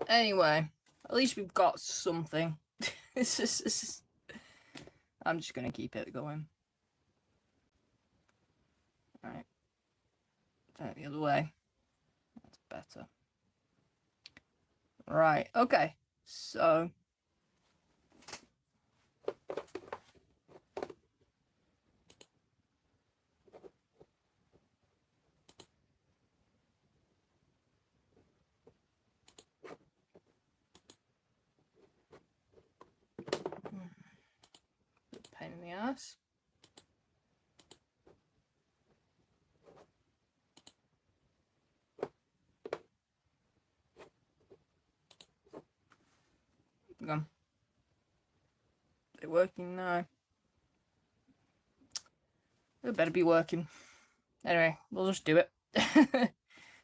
Anyway, at least we've got something. I'm just gonna keep it going. Right. Turn it the other way. That's better. Right, okay. So pain in the ass. Gone. They're working now. It better be working. Anyway, we'll just do it.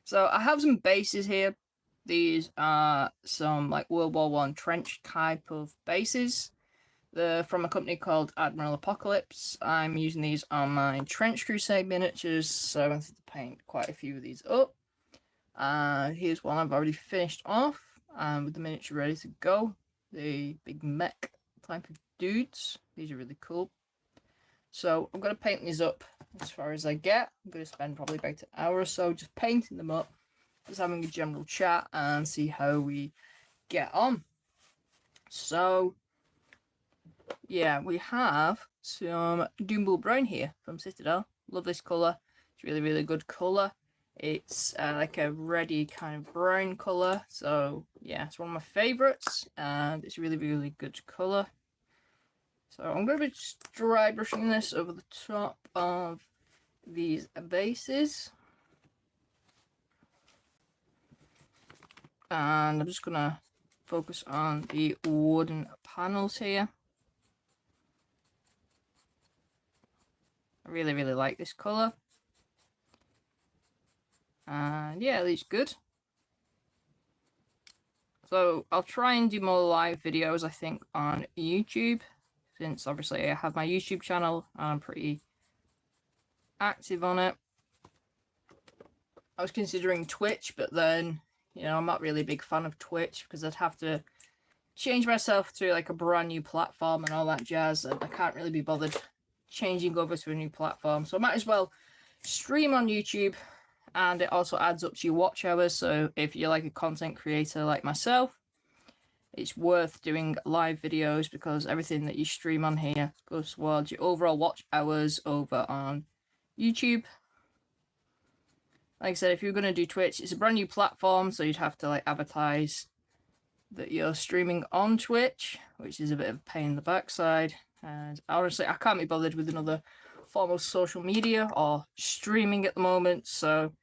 So I have some bases here. These are some like World War I trench type of bases. They're from a company called Admiral Apocalypse. I'm using these on my Trench Crusade miniatures, so I wanted to paint quite a few of these up. Here's one I've already finished off, with the miniature ready to go. The big mech type of dudes. These are really cool. So I'm going to paint these up as far as I get. I'm going to spend probably about an hour or so just painting them up, just having a general chat and see how we get on. So yeah, we have some Doombull Brown here from Citadel. Love this colour. It's really, really good colour. It's like a reddy kind of brown colour. So yeah, it's one of my favourites and it's really, really good colour. So I'm going to be just dry brushing this over the top of these bases. And I'm just going to focus on the wooden panels here. I really, really like this colour. And yeah, it looks good. So I'll try and do more live videos, I think, on YouTube. Since obviously I have my YouTube channel and I'm pretty active on it. I was considering Twitch, but then, you know, I'm not really a big fan of Twitch because I'd have to change myself to like a brand new platform and all that jazz, and I can't really be bothered changing over to a new platform. So I might as well stream on YouTube, and it also adds up to your watch hours. So if you're like a content creator like myself, it's worth doing live videos because everything that you stream on here goes towards your overall watch hours over on YouTube. Like I said, if you're going to do Twitch, it's a brand new platform, so you'd have to like advertise that you're streaming on Twitch, which is a bit of a pain in the backside. And honestly, I can't be bothered with another form of social media or streaming at the moment, so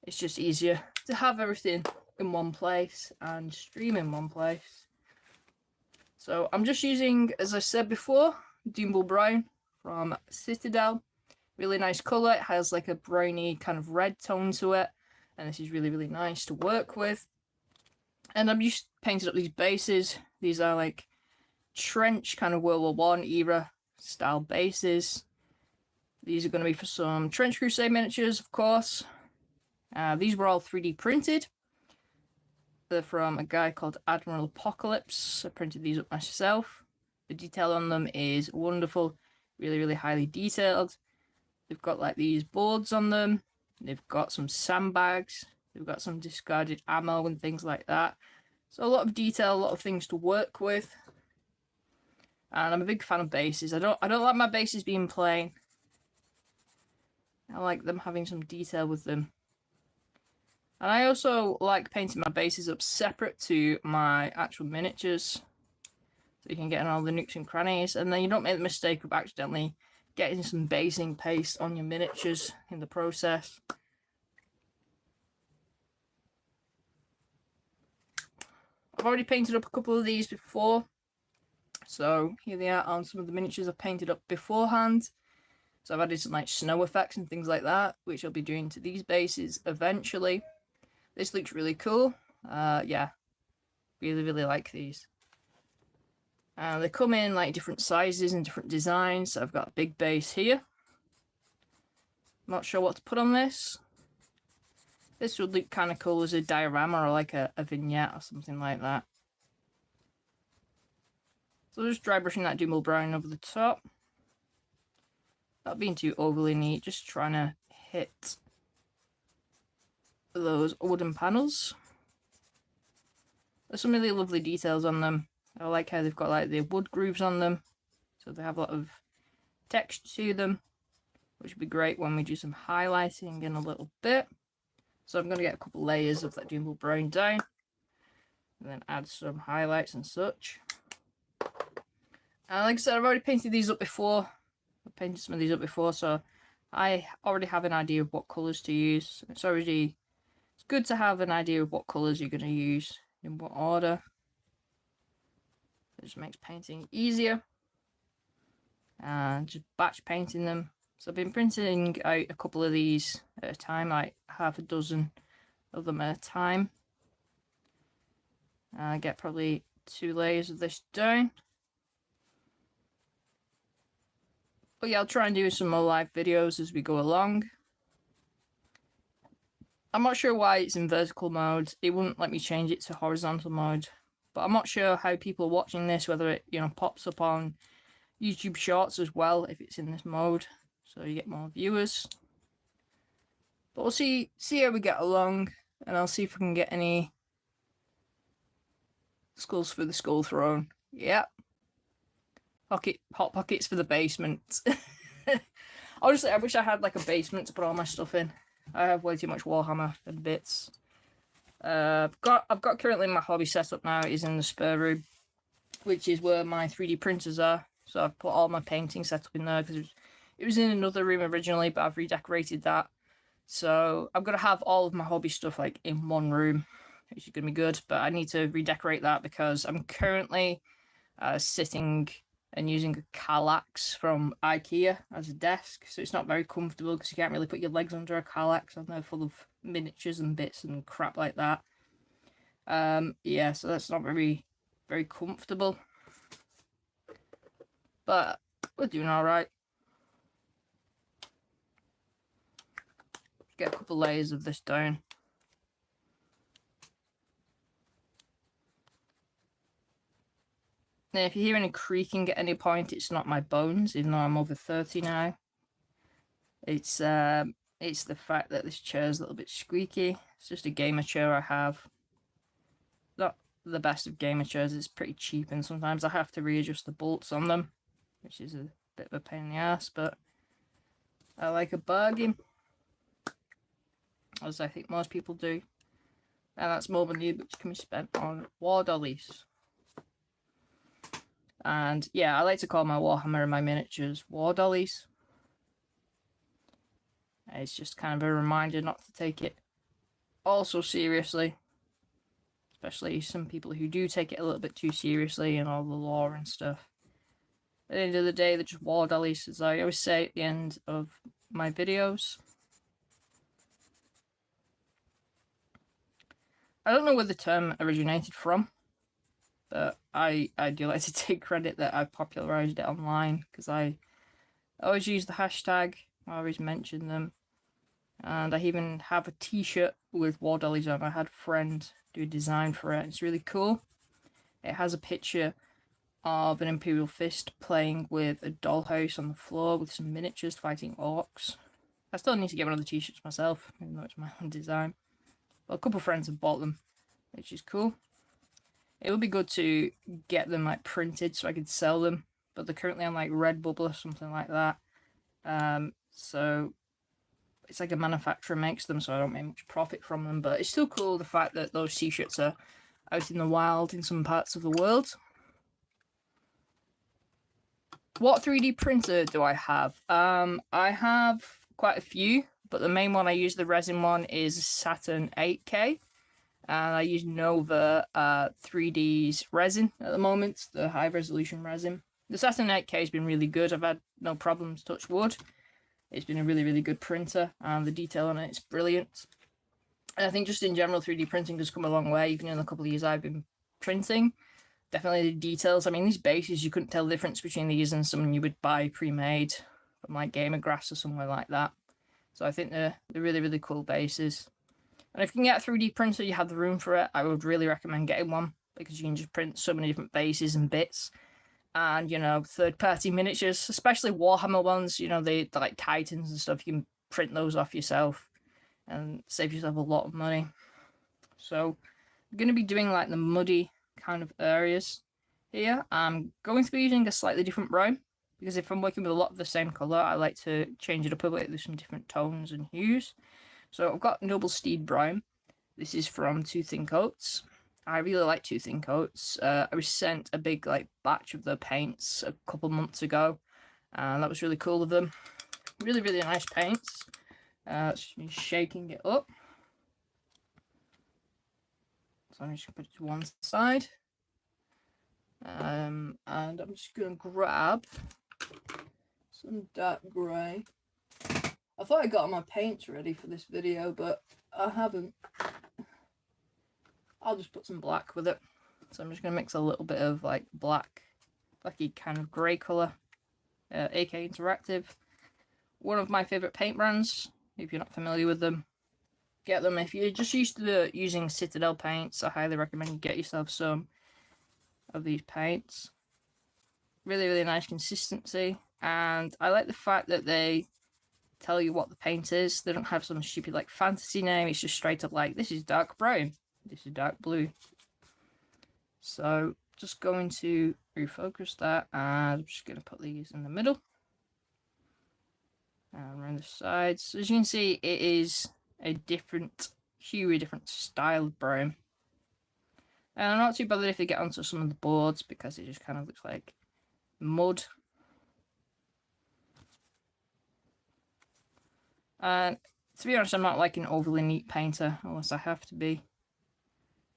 it's just easier to have everything in one place and stream in one place. So I'm just using, as I said before, Doombull Brown from Citadel. Really nice colour. It has like a browny kind of red tone to it, and this is really, really nice to work with. And I'm just painted up these bases. These are like trench kind of World War I era style bases. These are going to be for some Trench Crusade miniatures, of course. These were all 3D printed. They're from a guy called Admiral Apocalypse. I printed these up myself. The detail on them is wonderful. Really, really highly detailed. They've got like these boards on them. They've got some sandbags. They've got some discarded ammo and things like that. So a lot of detail, a lot of things to work with. And I'm a big fan of bases. I don't like my bases being plain. I like them having some detail with them. And I also like painting my bases up separate to my actual miniatures. So you can get in all the nooks and crannies. And then you don't make the mistake of accidentally getting some basing paste on your miniatures in the process. I've already painted up a couple of these before. So here they are on some of the miniatures I've painted up beforehand. So I've added some like snow effects and things like that, which I'll be doing to these bases eventually. This looks really cool. Yeah, really, really like these. They come in like different sizes and different designs. So I've got a big base here. Not sure what to put on this. This would look kind of cool as a diorama or like a vignette or something like that. So just dry brushing that Doomel brown over the top. Not being too overly neat, just trying to hit those wooden panels. There's some really lovely details on them. I like how they've got like the wood grooves on them, so they have a lot of texture to them, which would be great when we do some highlighting in a little bit. So I'm going to get a couple layers of that Doomel brown down, and then add some highlights and such. And like I said, I've already painted these up before. I've painted some of these up before, so I already have an idea of what colours to use. It's good to have an idea of what colours you're going to use, in what order. It just makes painting easier. And just batch painting them. So I've been printing out a couple of these at a time, like half a dozen of them at a time. I get probably 2 layers of this down. But yeah, I'll try and do some more live videos as we go along. I'm not sure why it's in vertical mode. It wouldn't let me change it to horizontal mode. But I'm not sure how people watching this, whether it, pops up on YouTube Shorts as well if it's in this mode. So you get more viewers. But we'll see how we get along. And I'll see if I can get any skulls for the skull throne. Yep. Hot pockets for the basement. Honestly, I wish I had like a basement to put all my stuff in. I have way too much Warhammer and bits. I've got currently my hobby setup now is in the spare room, which is where my 3D printers are. So I've put all my painting setup in there because it was in another room originally, but I've redecorated that. So I'm gonna have all of my hobby stuff like in one room, which is gonna be good. But I need to redecorate that because I'm currently sitting and using a Kallax from IKEA as a desk, so it's not very comfortable because you can't really put your legs under a Kallax, and they're full of miniatures and bits and crap like that. Yeah, so that's not very comfortable, but we're doing all right. Get a couple layers of this down. Now, if you hear any creaking at any point, it's not my bones, even though I'm over 30 now. It's the fact that this chair is a little bit squeaky. It's just a gamer chair I have. Not the best of gamer chairs, it's pretty cheap, and sometimes I have to readjust the bolts on them, which is a bit of a pain in the ass, but I like a bargain, as I think most people do. And that's more money which can be spent on war dollies. And yeah, I like to call my Warhammer and my miniatures war dollies. It's just kind of a reminder not to take it all so seriously. Especially some people who do take it a little bit too seriously and all the lore and stuff. At the end of the day, they're just war dollies, as I always say at the end of my videos. I don't know where the term originated from, but I do like to take credit that I popularized it online, because I always use the hashtag, I always mention them, and I even have a t-shirt with war dollies on. I had a friend do a design for it. It's really cool. It has a picture of an Imperial Fist playing with a dollhouse on the floor with some miniatures fighting orcs. I still need to get one of the t-shirts myself, even though it's my own design. But a couple of friends have bought them, which is cool. It would be good to get them like printed so I could sell them, but they're currently on like Redbubble or something like that. So it's like a manufacturer makes them, so I don't make much profit from them. But it's still cool, the fact that those t-shirts are out in the wild in some parts of the world. What 3D printer do I have? I have quite a few, but the main one I use, the resin one, is Saturn 8K. And I use Nova 3D's resin at the moment, the high resolution resin. The Saturn 8K has been really good. I've had no problems, touch wood. It's been a really good printer, and the detail on it is brilliant. And I think just in general, 3D printing has come a long way, even in the couple of years I've been printing. Definitely the details. I mean, these bases, you couldn't tell the difference between these and some you would buy pre-made from like Gamer Grass or somewhere like that. So I think they're really cool bases. And if you can get a 3D printer, you have the room for it, I would really recommend getting one, because you can just print so many different bases and bits. And, you know, third-party miniatures, especially Warhammer ones, you know, they're like Titans and stuff, you can print those off yourself and save yourself a lot of money. So I'm going to be doing like the muddy kind of areas here. I'm going to be using a slightly different brown, because if I'm working with a lot of the same colour, I like to change it up a bit with some different tones and hues. So I've got Noble Steed Brown. This is from Two Thin Coats. I really like Two Thin Coats. I was sent a big like batch of their paints a couple months ago, and that was really cool of them. Really, really nice paints. Just shaking it up. So I'm just going to put it to one side. And I'm just going to grab some dark grey. I thought I got all my paints ready for this video, but I haven't. I'll just put some black with it. So I'm just going to mix a little bit of like blacky kind of grey colour. AK Interactive. One of my favourite paint brands. If you're not familiar with them, get them. If you're just used to using Citadel paints, I highly recommend you get yourself some of these paints. Really, really nice consistency. And I like the fact that they tell you what the paint is. They don't have some stupid like fantasy name. It's just straight up like, this is dark brown, this is dark blue. So just going to refocus that, and I'm just going to put these in the middle and around the sides. So as you can see, it is a different hue, a different style of brown. And I'm not too bothered if they get onto some of the boards, because it just kind of looks like mud. And to be honest, I'm not like an overly neat painter unless I have to be.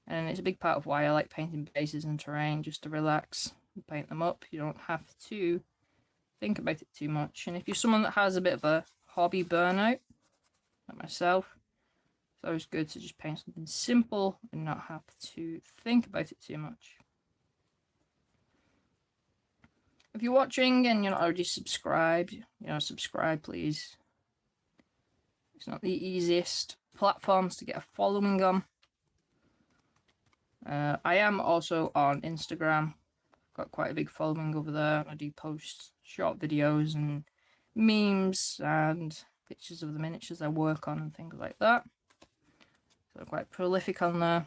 And it's a big part of why I like painting bases and terrain, just to relax and paint them up. You don't have to think about it too much. And if you're someone that has a bit of a hobby burnout, like myself, it's always good to just paint something simple and not have to think about it too much. If you're watching and you're not already subscribed, subscribe please. It's not the easiest platforms to get a following on. I am also on Instagram. Got quite a big following over there. I do post short videos and memes and pictures of the miniatures I work on and things like that. So I'm quite prolific on there.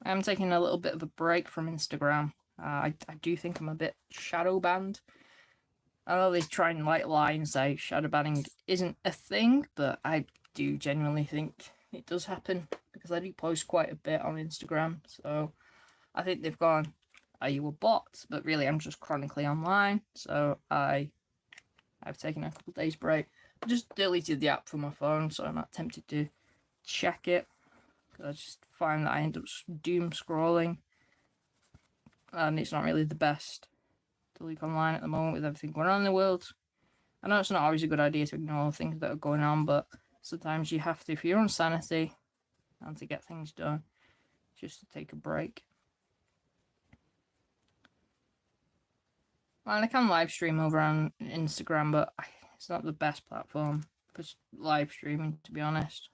I am taking a little bit of a break from Instagram. I do think I'm a bit shadow banned. I know they try and like lie and say shadow banning isn't a thing, but I do genuinely think it does happen, because I do post quite a bit on Instagram. So I think they've gone, are you a bot? But really I'm just chronically online. So I've taken a couple of days break. I just deleted the app from my phone, so I'm not tempted to check it. I just find that I end up doom scrolling, and it's not really the best to look online at the moment with everything going on in the world. I know it's not always a good idea to ignore things that are going on, but sometimes you have to, for your own sanity and to get things done, just to take a break. And I can live stream over on Instagram, but it's not the best platform for live streaming, to be honest.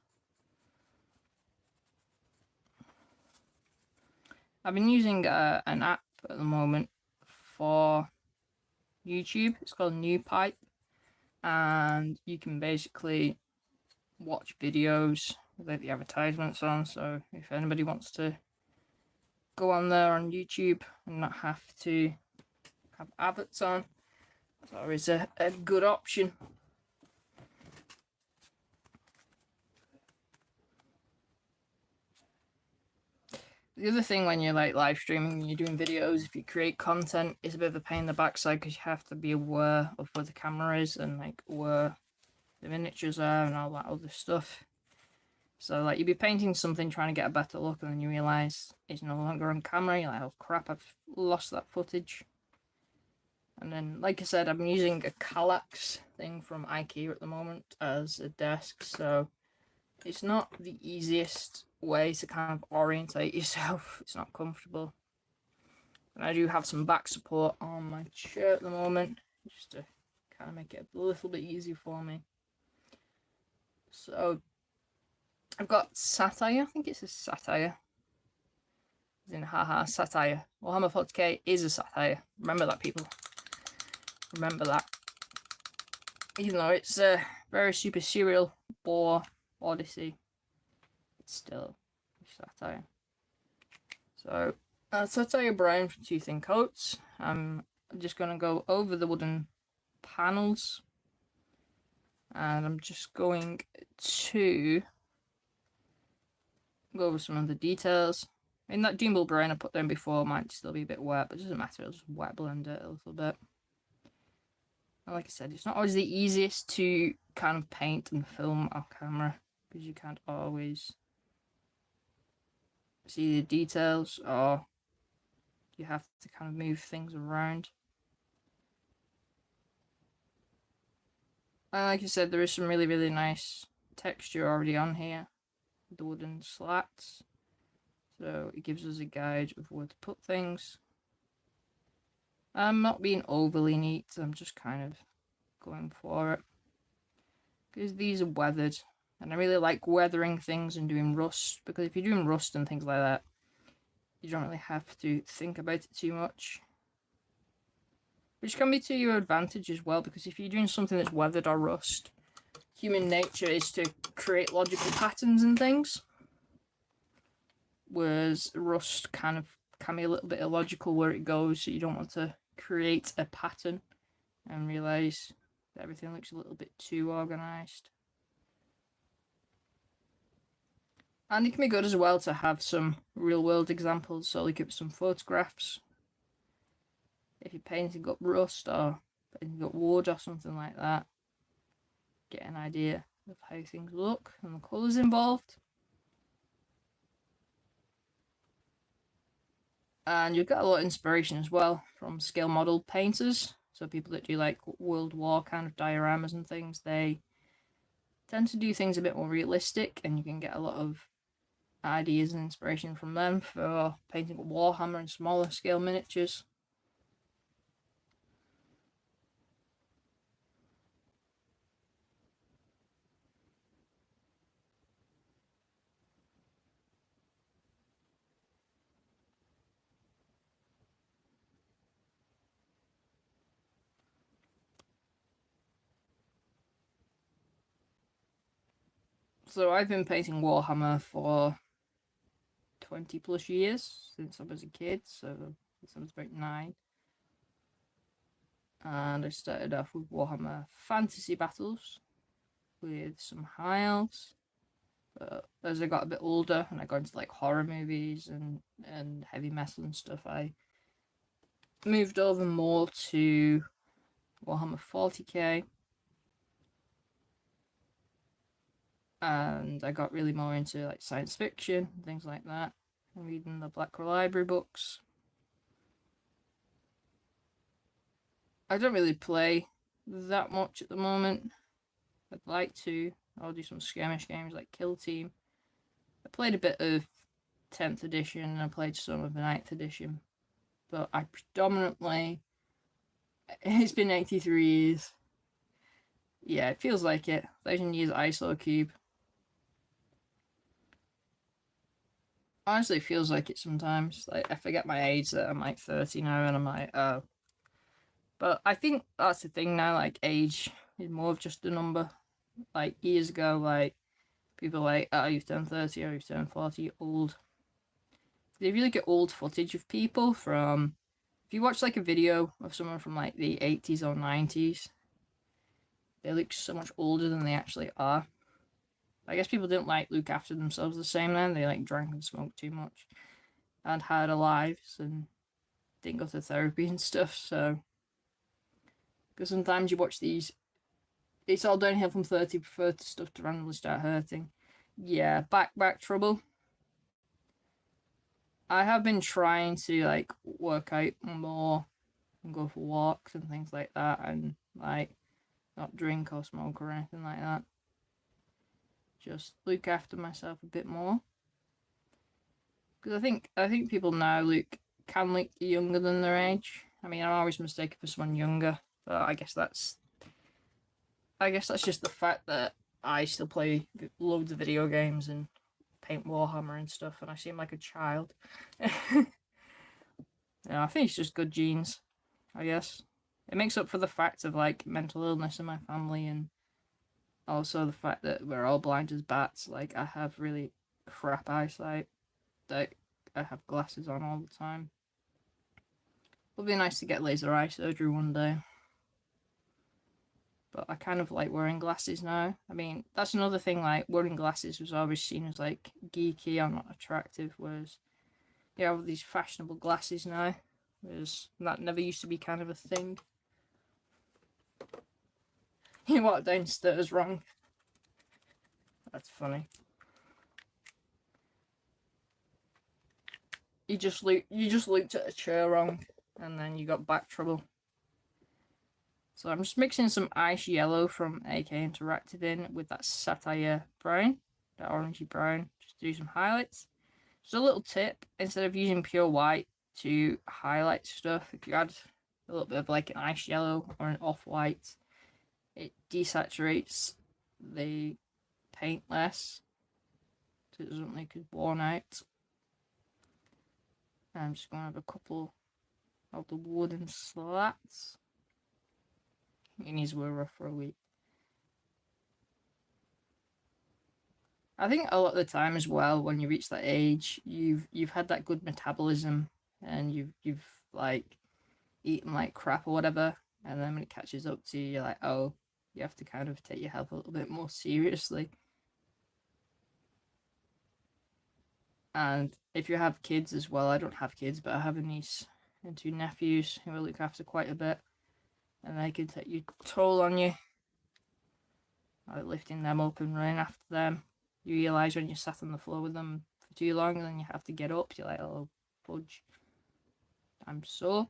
I've been using an app at the moment for YouTube. It's called NewPipe, and you can basically watch videos without the advertisements on. So if anybody wants to go on there on YouTube and not have to have adverts on, it's always a good option. The other thing when you're like live streaming and you're doing videos, if you create content, it's a bit of a pain in the backside, because you have to be aware of where the camera is and like where the miniatures are and all that other stuff. So like you'll be painting something trying to get a better look, and then you realise it's no longer on camera. You're like, oh crap, I've lost that footage. And then, like I said, I'm using a Kallax thing from IKEA at the moment as a desk, so it's not the easiest way to kind of orientate yourself. It's not comfortable. And I do have some back support on my chair at the moment, just to kind of make it a little bit easier for me. So I've got satire. I think it's a satire. As in, haha, satire. Warhammer 40k is a satire. Remember that, people. Remember that. Even though it's a very super serial war odyssey, it's still satire. So, satire brown for two thin coats. I'm just going to go over the wooden panels. And I'm just going to go over some of the details. In that Doombull brown I put down before might still be a bit wet, but it doesn't matter, it'll just wet blend it a little bit. And like I said, it's not always the easiest to kind of paint and film off camera, because you can't always see the details, or you have to kind of move things around. And like I said, there is some really, really nice texture already on here, with the wooden slats. So it gives us a guide of where to put things. I'm not being overly neat, I'm just kind of going for it. Because these are weathered, and I really like weathering things and doing rust, because if you're doing rust and things like that, you don't really have to think about it too much. Which can be to your advantage as well, because if you're doing something that's weathered or rust, human nature is to create logical patterns and things. Whereas rust kind of can be a little bit illogical where it goes, so you don't want to create a pattern and realise that everything looks a little bit too organised. And it can be good as well to have some real world examples, so look at some photographs. If you're painting up rust or painting up wood or something like that, get an idea of how things look and the colours involved. And you'll get a lot of inspiration as well from scale model painters. So people that do like World War kind of dioramas and things, they tend to do things a bit more realistic, and you can get a lot of ideas and inspiration from them for painting Warhammer and smaller scale miniatures. So I've been painting Warhammer for 20 plus years, since I was a kid, so since I was about 9. And I started off with Warhammer Fantasy Battles with some high elves. But as I got a bit older and I got into like horror movies and heavy metal and stuff, I moved over more to Warhammer 40k. And I got really more into like science fiction and things like that, and reading the Black Library books. I don't really play that much at the moment. I'd like to. I'll do some skirmish games like Kill Team. I played a bit of 10th edition and I played some of the 9th edition, but I predominantly, it's been 83 years. Yeah, it feels like it. 1,000 years ISO cube. Honestly, it feels like it sometimes. Like, I forget my age, that I'm like 30 now, and I'm like, oh. But I think that's the thing now, like, age is more of just a number. Like, years ago, like, people are like, oh, you've turned 30, or you've turned 40, you're old. If you look at old footage of people from, if you watch, like, a video of someone from, like, the 80s or 90s, they look so much older than they actually are. I guess people didn't, like, look after themselves the same then. They, like, drank and smoked too much and had lives and didn't go to therapy and stuff, so. Because sometimes you watch these, it's all downhill from 30, prefer to stuff to randomly start hurting. Yeah, back trouble. I have been trying to, like, work out more and go for walks and things like that, and, like, not drink or smoke or anything like that. Just look after myself a bit more. Because I think people now can look younger than their age. I mean, I'm always mistaken for someone younger, but I guess that's I guess that's just the fact that I still play loads of video games and paint Warhammer and stuff, and I seem like a child. Yeah, I think it's just good genes, I guess. It makes up for the fact of like mental illness in my family, and also the fact that we're all blind as bats. Like, I have really crap eyesight. Like, I have glasses on all the time. It'll be nice to get laser eye surgery one day. But I kind of like wearing glasses now. I mean, that's another thing, like, wearing glasses was always seen as, like, geeky or not attractive, whereas you have these fashionable glasses now, whereas that never used to be kind of a thing. You walk downstairs wrong. That's funny. You just looked at a chair wrong, and then you got back trouble. So I'm just mixing some ice yellow from AK Interactive in with that satire brown, that orangey brown, just to do some highlights. Just a little tip, instead of using pure white to highlight stuff, if you add a little bit of like an ice yellow or an off-white, it desaturates the paint less, so it doesn't look as worn out. I'm just going to have a couple of the wooden slats. My knees were rough for a week. I think a lot of the time as well, when you reach that age, you've had that good metabolism, and you've like eaten like crap or whatever, and then when it catches up to you, you're like, oh, you have to kind of take your health a little bit more seriously. And if you have kids as well, I don't have kids, but I have a niece and 2 nephews who I look after quite a bit, and they can take your toll on you. Like lifting them up and running after them. You realise when you're sat on the floor with them for too long, and then you have to get up, you're like, oh, fudge, I'm sore.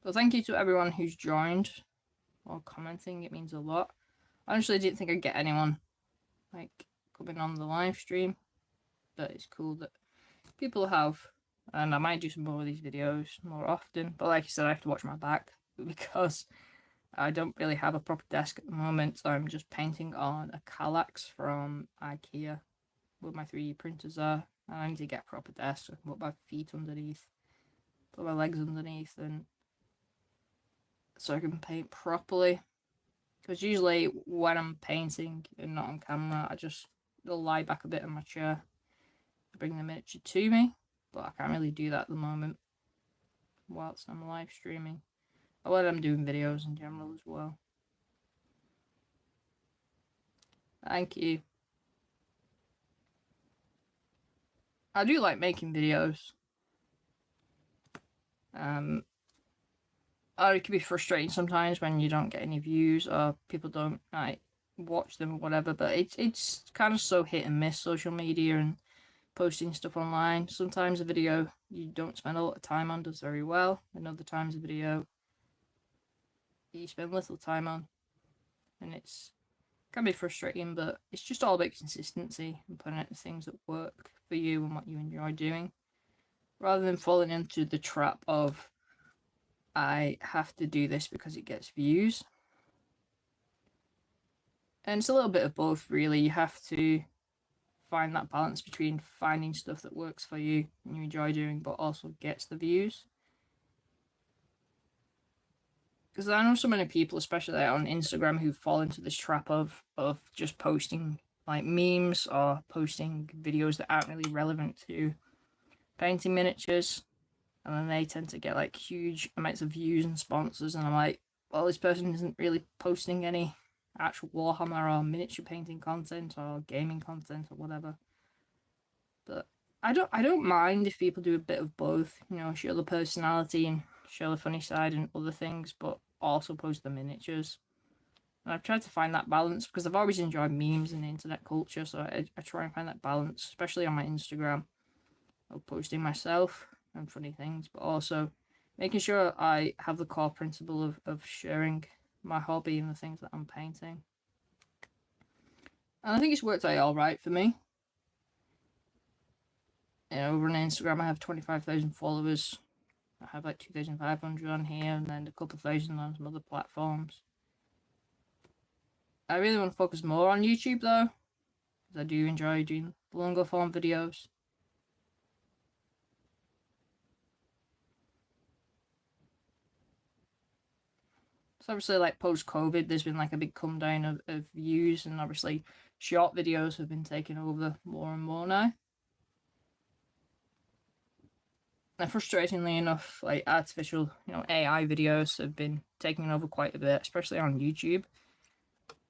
But thank you to everyone who's joined or commenting, it means a lot. I honestly didn't think I'd get anyone like coming on the live stream, but it's cool that people have, and I might do some more of these videos more often, but like I said, I have to watch my back because I don't really have a proper desk at the moment, so I'm just painting on a Kallax from IKEA where my 3D printers are, and I need to get a proper desk so I can put my feet underneath, put my legs underneath, and so I can paint properly. Because usually when I'm painting and not on camera, I just lie back a bit in my chair, bring the miniature to me, but I can't really do that at the moment whilst I'm live streaming, or when I'm doing videos in general as well. Thank you. I do like making videos. Or it can be frustrating sometimes when you don't get any views or people don't like watch them or whatever, but it's kind of so hit and miss, social media and posting stuff online. Sometimes a video you don't spend a lot of time on does very well, and other times a video you spend little time on, and it's can be frustrating, but it's just all about consistency and putting out the things that work for you and what you enjoy doing, rather than falling into the trap of I have to do this because it gets views. And it's a little bit of both, really. You have to find that balance between finding stuff that works for you and you enjoy doing, but also gets the views. Because I know so many people, especially on Instagram, who fall into this trap of just posting like memes or posting videos that aren't really relevant to painting miniatures, and then they tend to get like huge amounts of views and sponsors, and I'm like, well, this person isn't really posting any actual Warhammer or miniature painting content or gaming content or whatever. But I don't mind if people do a bit of both, you know, show the personality and show the funny side and other things, but also post the miniatures. And I've tried to find that balance because I've always enjoyed memes and internet culture, so I try and find that balance, especially on my Instagram, of posting myself and funny things, but also making sure I have the core principle of sharing my hobby and the things that I'm painting. And I think it's worked out alright for me. You know, over on Instagram I have 25,000 followers, I have like 2,500 on here, and then a couple thousand on some other platforms. I really want to focus more on YouTube though, because I do enjoy doing longer form videos. So obviously, like post-COVID, there's been like a big come down of views, and obviously short videos have been taking over more and more now. And frustratingly enough, like artificial, AI videos have been taking over quite a bit, especially on YouTube.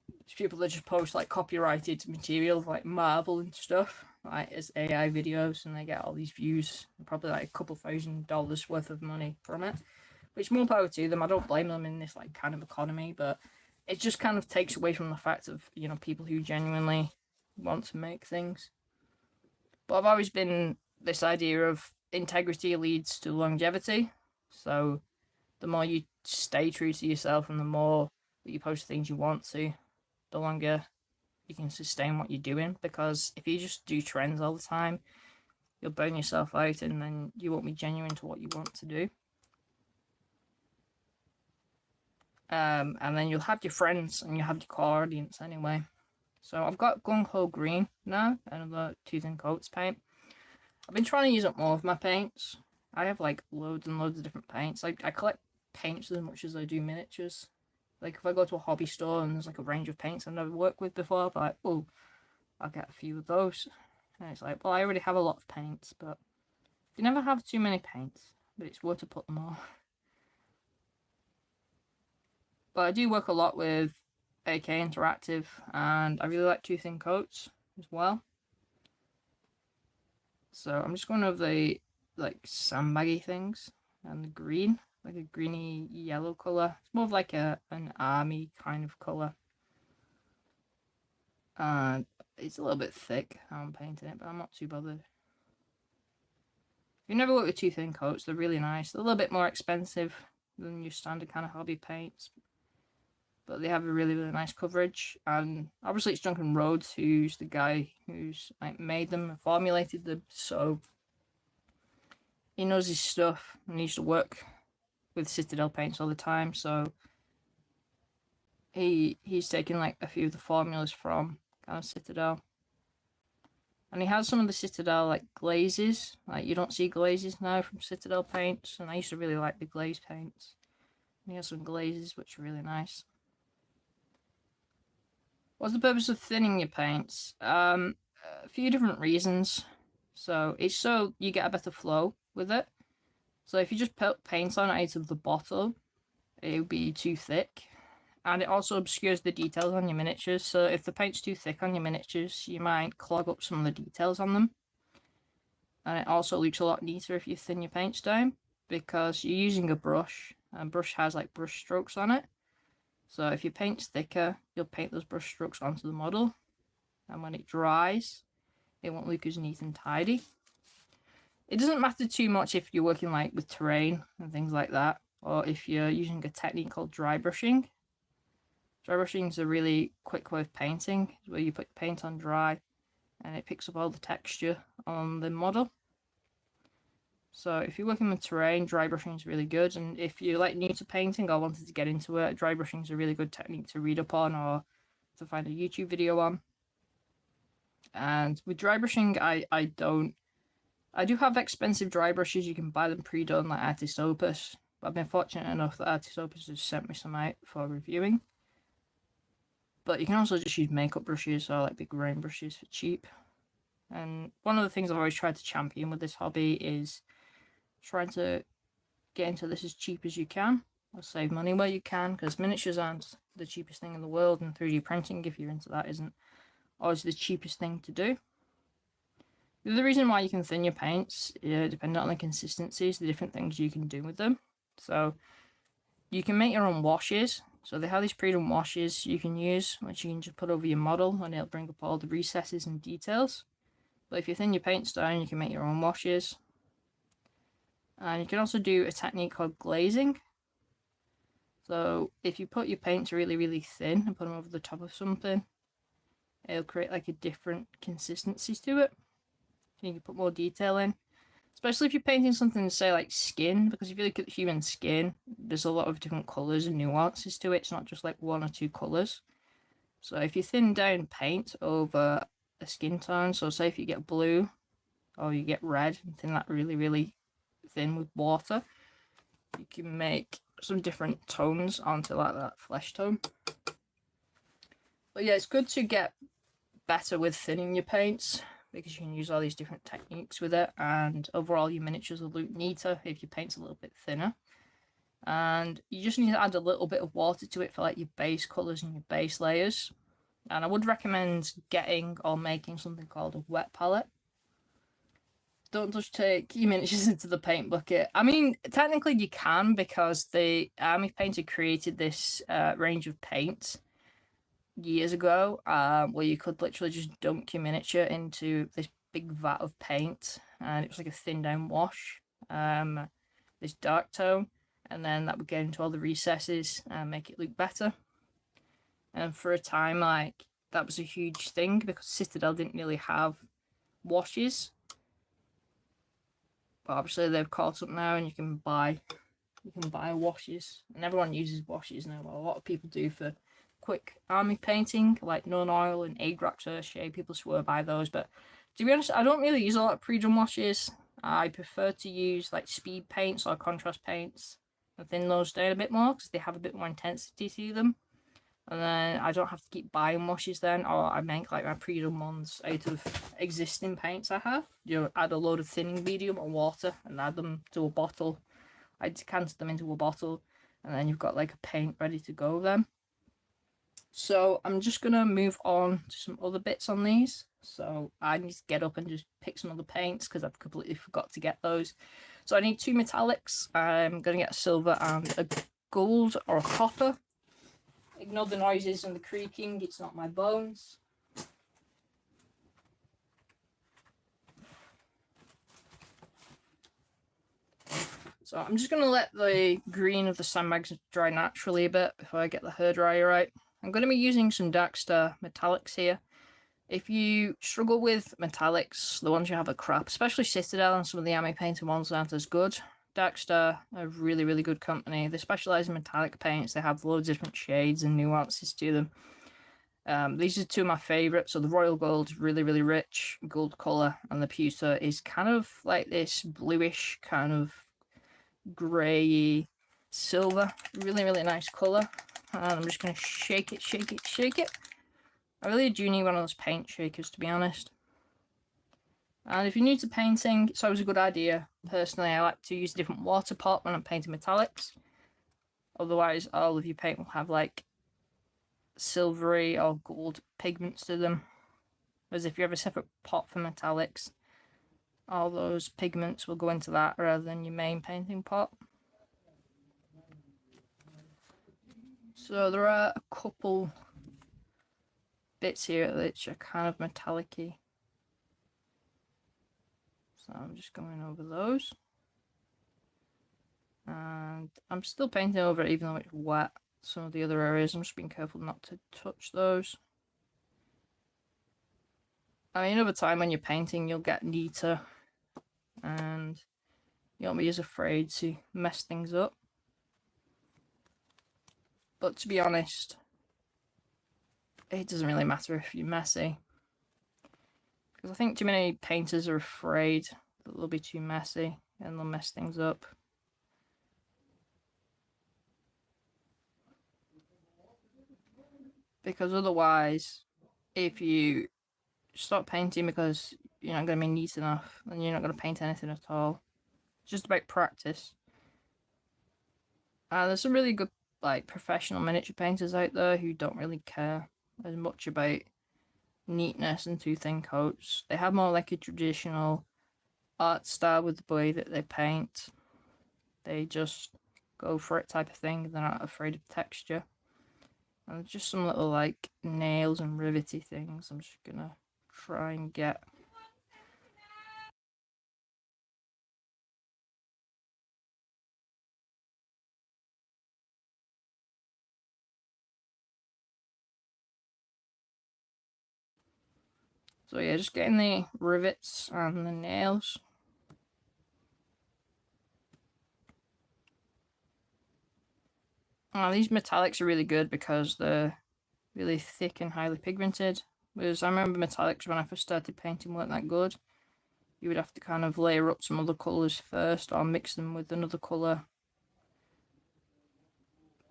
There's people that just post like copyrighted material of like Marvel and stuff, like as AI videos, and they get all these views, probably like a couple $1,000 worth of money from it. Which, more power to them. I don't blame them in this like kind of economy, but it just kind of takes away from the fact of people who genuinely want to make things. But I've always been this idea of integrity leads to longevity. So the more you stay true to yourself and the more that you post things you want to, the longer you can sustain what you're doing. Because if you just do trends all the time, you'll burn yourself out and then you won't be genuine to what you want to do. And then you'll have your friends and you'll have your core audience anyway. So I've got Gung Ho Green now, another Tooth and Coats paint. I've been trying to use up more of my paints. I have like loads and loads of different paints. I collect paints as much as I do miniatures. Like if I go to a hobby store and there's like a range of paints I've never worked with before, I'll be like, oh, I'll get a few of those. And it's like, well, I already have a lot of paints, but you never have too many paints, but it's worth to put them all. But I do work a lot with AK Interactive, and I really like Tooth and Coats as well. So I'm just going over the like sandbaggy things and the green, like a greeny yellow colour. It's more of like an army kind of colour. And it's a little bit thick how I'm painting it, but I'm not too bothered. If you never work with Tooth and Coats, they're really nice. They're a little bit more expensive than your standard kind of hobby paints, but they have a really, really nice coverage. And obviously it's Duncan Rhodes who's the guy who's like made them and formulated them, so he knows his stuff and he used to work with Citadel paints all the time, so he's taken like a few of the formulas from kind of Citadel. And he has some of the Citadel like glazes, like you don't see glazes now from Citadel paints, and I used to really like the glaze paints. And he has some glazes which are really nice. What's the purpose of thinning your paints? A few different reasons. So it's so you get a better flow with it. So if you just put paint on out of the bottle, it would be too thick. And it also obscures the details on your miniatures. So if the paint's too thick on your miniatures, you might clog up some of the details on them. And it also looks a lot neater if you thin your paints down, because you're using a brush, and brush has like brush strokes on it. So if your paint's thicker, you'll paint those brush strokes onto the model, and when it dries, it won't look as neat and tidy. It doesn't matter too much if you're working like with terrain and things like that, or if you're using a technique called dry brushing. Dry brushing is a really quick way of painting, where you put paint on dry, and it picks up all the texture on the model. So if you're working with terrain, dry brushing is really good. And if you're like new to painting or wanted to get into it, dry brushing is a really good technique to read up on or to find a YouTube video on. And with dry brushing, I do have expensive dry brushes. You can buy them pre-done like Artist Opus. But I've been fortunate enough that Artist Opus has sent me some out for reviewing. But you can also just use makeup brushes or like big round brushes for cheap. And one of the things I've always tried to champion with this hobby is trying to get into this as cheap as you can, or save money where you can, because miniatures aren't the cheapest thing in the world, and 3D printing, if you're into that, isn't always the cheapest thing to do. The other reason why you can thin your paints, depending on the consistencies, the different things you can do with them. So you can make your own washes. So they have these pre-done washes you can use, which you can just put over your model, and it'll bring up all the recesses and details. But if you thin your paints down, you can make your own washes. And you can also do a technique called glazing. So if you put your paints really, really thin and put them over the top of something, it'll create like a different consistency to it. You can put more detail in. Especially if you're painting something, say, like skin, because if you look at human skin, there's a lot of different colours and nuances to it. It's not just like one or two colours. So if you thin down paint over a skin tone, so say if you get blue or you get red and thin that really, really thin with water, you can make some different tones onto like that flesh tone. But yeah, it's good to get better with thinning your paints, because you can use all these different techniques with it, and overall your miniatures will look neater if your paint's a little bit thinner. And you just need to add a little bit of water to it for like your base colours and your base layers. And I would recommend getting or making something called a wet palette. Don't just take your miniatures into the paint bucket. I mean, technically you can, because the army painter created this range of paints years ago, where you could literally just dunk your miniature into this big vat of paint, and it was like a thin down wash, this dark tone, and then that would get into all the recesses and make it look better. And for a time, like, that was a huge thing, because Citadel didn't really have washes, but obviously they've caught up now, and you can buy washes, and everyone uses washes now. Well, a lot of people do for quick army painting, like None Oil and Agrax Earthshade. People swear by those, but to be honest, I don't really use a lot of pre-done washes. I prefer to use like speed paints or contrast paints and thin those down a bit more, because they have a bit more intensity to them. And then I don't have to keep buying washes then, or I make like my pre-done ones out of existing paints I have. You know, add a load of thinning medium or water and add them to a bottle. I decant them into a bottle, and then you've got like a paint ready to go then. So I'm just going to move on to some other bits on these. So I need to get up and just pick some other paints, because I've completely forgot to get those. So I need 2 metallics. I'm going to get a silver and a gold or a copper. Ignore the noises and the creaking, it's not my bones. So I'm just going to let the green of the sandbags dry naturally a bit before I get the hairdryer out. I'm going to be using some Darkstar metallics here. If you struggle with metallics, the ones you have are crap, especially Citadel and some of the army painted ones aren't as good. Darkstar are a really, really good company. They specialise in metallic paints. They have loads of different shades and nuances to them. These are 2 of my favourites. So the Royal Gold is really, really rich gold colour, and the Pewter is kind of like this bluish, kind of grey silver. Really, really nice colour. And I'm just going to shake it, shake it, shake it. I really do need one of those paint shakers, to be honest. And if you're new to painting, it's always a good idea. Personally, I like to use a different water pot when I'm painting metallics. Otherwise, all of your paint will have like silvery or gold pigments to them. Whereas if you have a separate pot for metallics, all those pigments will go into that rather than your main painting pot. So there are a couple bits here which are kind of metallic-y. So I'm just going over those. And I'm still painting over it even though it's wet. Some of the other areas, I'm just being careful not to touch those. I mean, over time when you're painting, you'll get neater, and you won't be as afraid to mess things up. But to be honest, it doesn't really matter if you're messy, because I think too many painters are afraid that they'll be too messy and they'll mess things up. Because otherwise, if you stop painting because you're not going to be neat enough, then you're not going to paint anything at all. It's just about practice. There's some really good like professional miniature painters out there who don't really care as much about neatness and too thin coats. They have more like a traditional art style with the way that they paint. They just go for it type of thing. They're not afraid of texture. And just some little like nails and rivety things I'm just gonna try and get. So yeah, just getting the rivets and the nails. These metallics are really good because they're really thick and highly pigmented. Whereas I remember metallics when I first started painting weren't that good. You would have to kind of layer up some other colours first or mix them with another colour.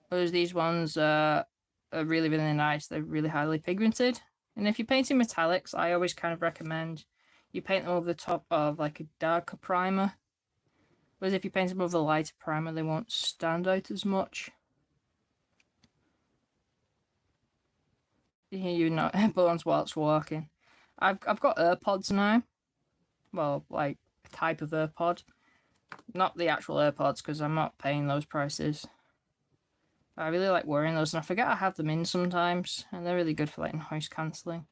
Whereas these ones are really, really nice. They're really highly pigmented. And if you're painting metallics, I always kind of recommend you paint them over the top of like a darker primer. Whereas if you paint them over the lighter primer, they won't stand out as much. You hear you know bones whilst walking. I've got AirPods now. Well, like a type of AirPod. Not the actual AirPods because I'm not paying those prices. I really like wearing those, and I forget I have them in sometimes, and they're really good for like noise cancelling.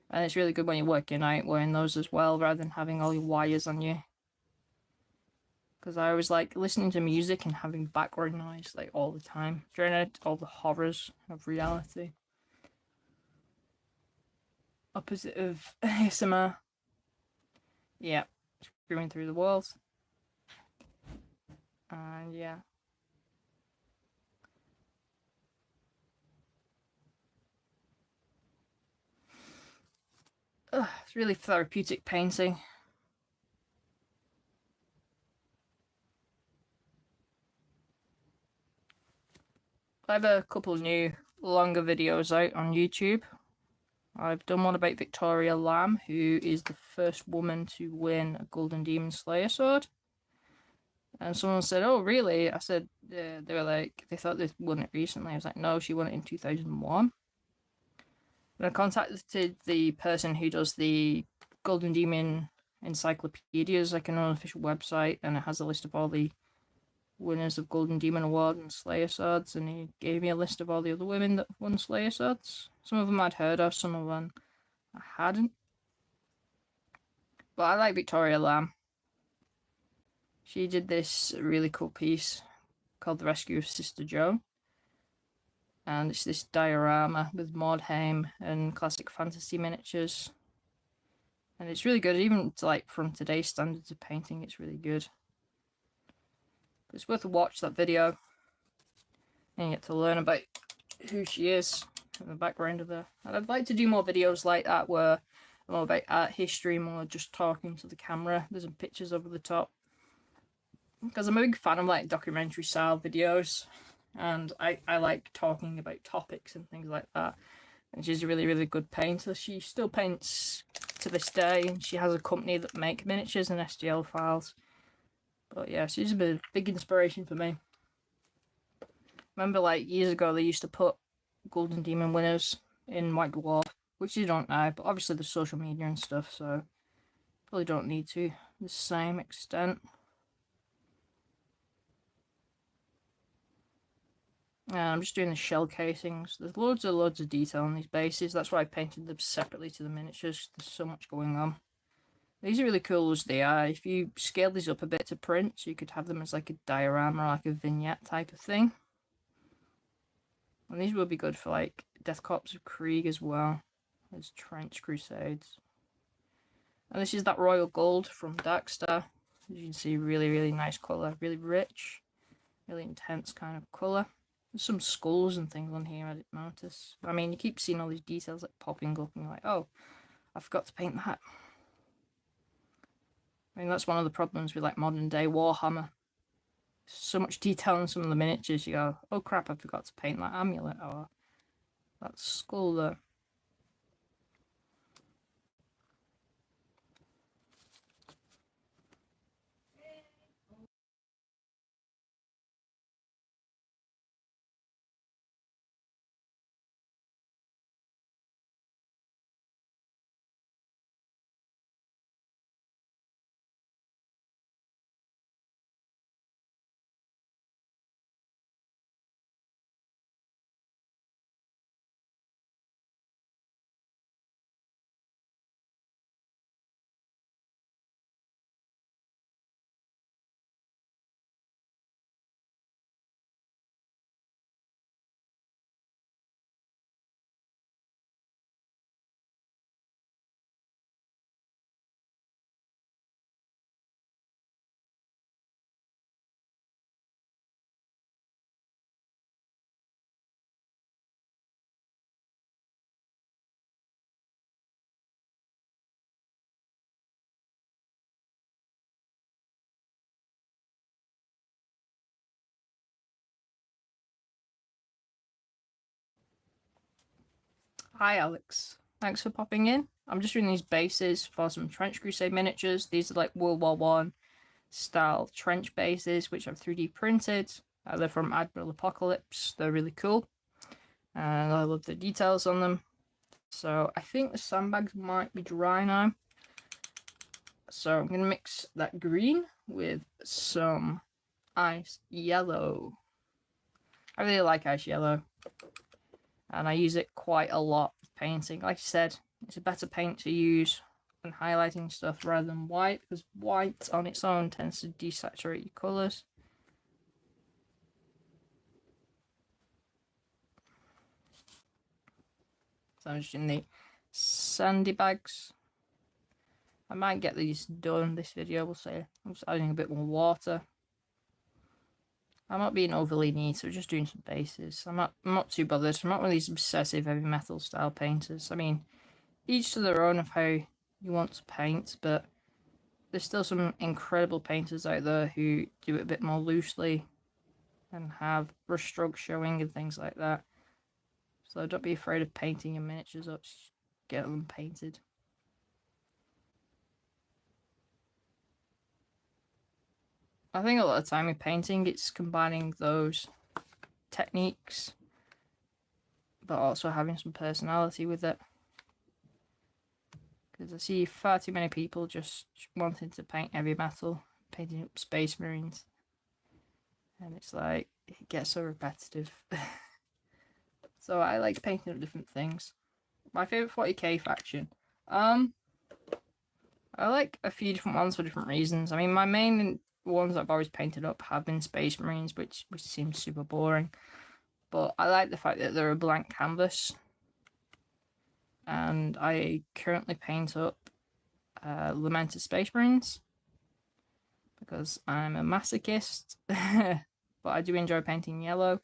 And it's really good when you're working out wearing those as well, rather than having all your wires on you. Because I always like listening to music and having background noise like all the time, during all the horrors of reality. Opposite of ASMR. Yeah, screaming through the walls. And yeah. It's really therapeutic painting. I have a couple new longer videos out on YouTube. I've done one about Victoria Lamb, who is the first woman to win a Golden Demon Slayer sword. And someone said, "Oh, really?" I said, they were like, they thought they won it recently. I was like, "No, she won it in 2001." And I contacted the person who does the Golden Demon encyclopedias, like an unofficial website, and it has a list of all the winners of Golden Demon Award and Slayer swords, and he gave me a list of all the other women that won Slayer swords. Some of them I'd heard of, some of them I hadn't. But I like Victoria Lamb. She did this really cool piece called The Rescue of Sister Joe. And it's this diorama with Mordheim and classic fantasy miniatures. And it's really good, even to, like from today's standards of painting, it's really good. But it's worth a watch, that video. And you get to learn about who she is and the background of her. And I'd like to do more videos like that where more about art history, more just talking to the camera. There's some pictures over the top. Because I'm a big fan of like documentary style videos. And I like talking about topics and things like that. And she's a really, really good painter. She still paints to this day, and she has a company that make miniatures and STL files. But yeah, she's a big inspiration for me. Remember, like years ago, they used to put Golden Demon winners in White Dwarf, which you don't now, but obviously there's social media and stuff, so probably don't need to the same extent. I'm just doing the shell casings. There's loads of detail on these bases. That's why I painted them separately to the miniatures. There's so much going on. These are really cool as they are. If you scale these up a bit to print, so you could have them as like a diorama or like a vignette type of thing. And these would be good for like Death Corps of Krieg as well as Trench Crusades. And this is that royal gold from Darkstar. As you can see, really, really nice colour. Really rich, really intense kind of colour. There's some skulls and things on here I didn't notice. I mean, you keep seeing all these details like popping up and you're like, oh, I forgot to paint that. I mean, that's one of the problems with like modern day Warhammer. So much detail in some of the miniatures, you go, oh crap, I forgot to paint that amulet or that skull there. Hi Alex, thanks for popping in. I'm just doing these bases for some Trench Crusade miniatures. These are like World War One style trench bases, which I've 3D printed. They're from Admiral Apocalypse. They're really cool, and I love the details on them. So I think the sandbags might be dry now. So I'm gonna mix that green with some ice yellow. I really like ice yellow, and I use it quite a lot with painting. Like I said, it's a better paint to use when highlighting stuff rather than white, because white on its own tends to desaturate your colours. So I'm just in the sandy bags. I might get these done this video, we'll see. I'm just adding a bit more water. I'm not being overly neat, we're just doing some bases. I'm not too bothered. I'm not one of these obsessive heavy metal style painters. I mean, each to their own of how you want to paint, but there's still some incredible painters out there who do it a bit more loosely and have brush strokes showing and things like that. So don't be afraid of painting your miniatures up, just get them painted. I think a lot of the time in painting, it's combining those techniques, but also having some personality with it. Because I see far too many people just wanting to paint heavy metal, painting up Space Marines. And it's like, it gets so repetitive. So I like painting up different things. My favourite 40k faction. I like a few different ones for different reasons. I mean, my main ones I've always painted up have been Space Marines, which seems super boring. But I like the fact that they're a blank canvas. And I currently paint up Lamented Space Marines because I'm a masochist. But I do enjoy painting yellow.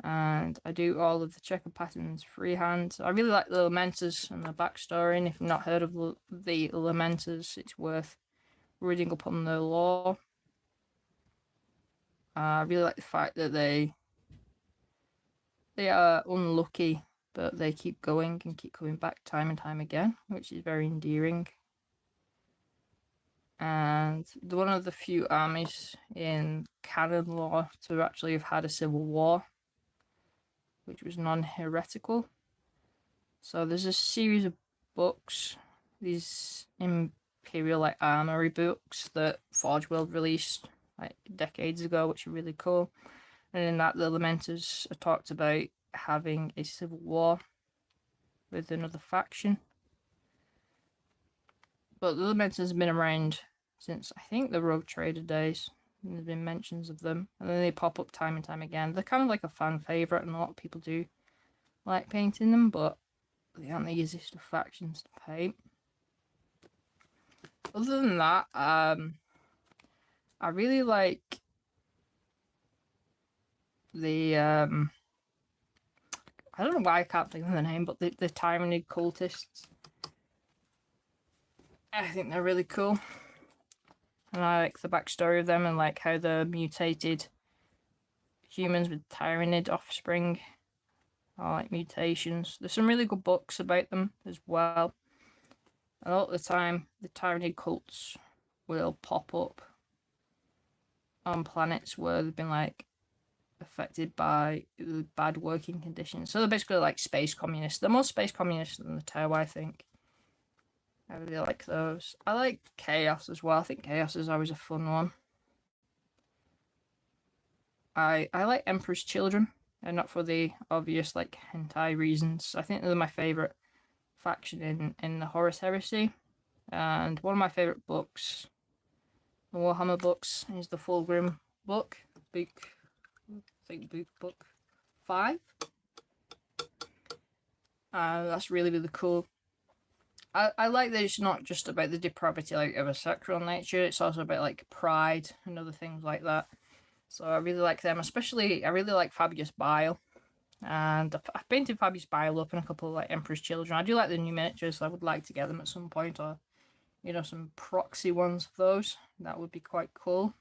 And I do all of the checker patterns freehand. I really like the Lamenters and the backstory, and if you've not heard of the Lamenters, it's worth reading up on their lore. I really like the fact that they are unlucky, but they keep going and keep coming back time and time again, which is very endearing. And one of the few armies in canon lore to actually have had a civil war, which was non-heretical. So there's a series of books, these Imperial like armory books that Forge World released like decades ago, which are really cool. And in that, the Lamenters are talked about having a civil war with another faction. But the Lamenters have been around since I think the Rogue Trader days. And there's been mentions of them, and then they pop up time and time again. They're kind of like a fan favorite, and a lot of people do like painting them, but they aren't the easiest of factions to paint. Other than that, I really like the I don't know why I can't think of the name, but the Tyranid cultists. I think they're really cool, and I like the backstory of them and like how they're mutated humans with Tyranid offspring, or like mutations. There's some really good books about them as well. And a lot of the time, the Tyranid cults will pop up on planets where they've been like affected by bad working conditions. So they're basically like space communists. They're more space communists than the Tau, I think. I really like those. I like Chaos as well. I think Chaos is always a fun one. I like Emperor's Children, and not for the obvious like hentai reasons. I think they're my favourite faction in the Horus Heresy. And one of my favourite books, the Warhammer books, is the Fulgrim book. Book 5. That's really cool. I like that it's not just about the depravity like of a sexual nature, it's also about like pride and other things like that. So I really like them, especially I really like Fabius Bile. And I've painted Fabius Bile up in a couple of like Emperor's Children. I do like the new miniatures, so I would like to get them at some point, or you know, some proxy ones of those. That would be quite cool.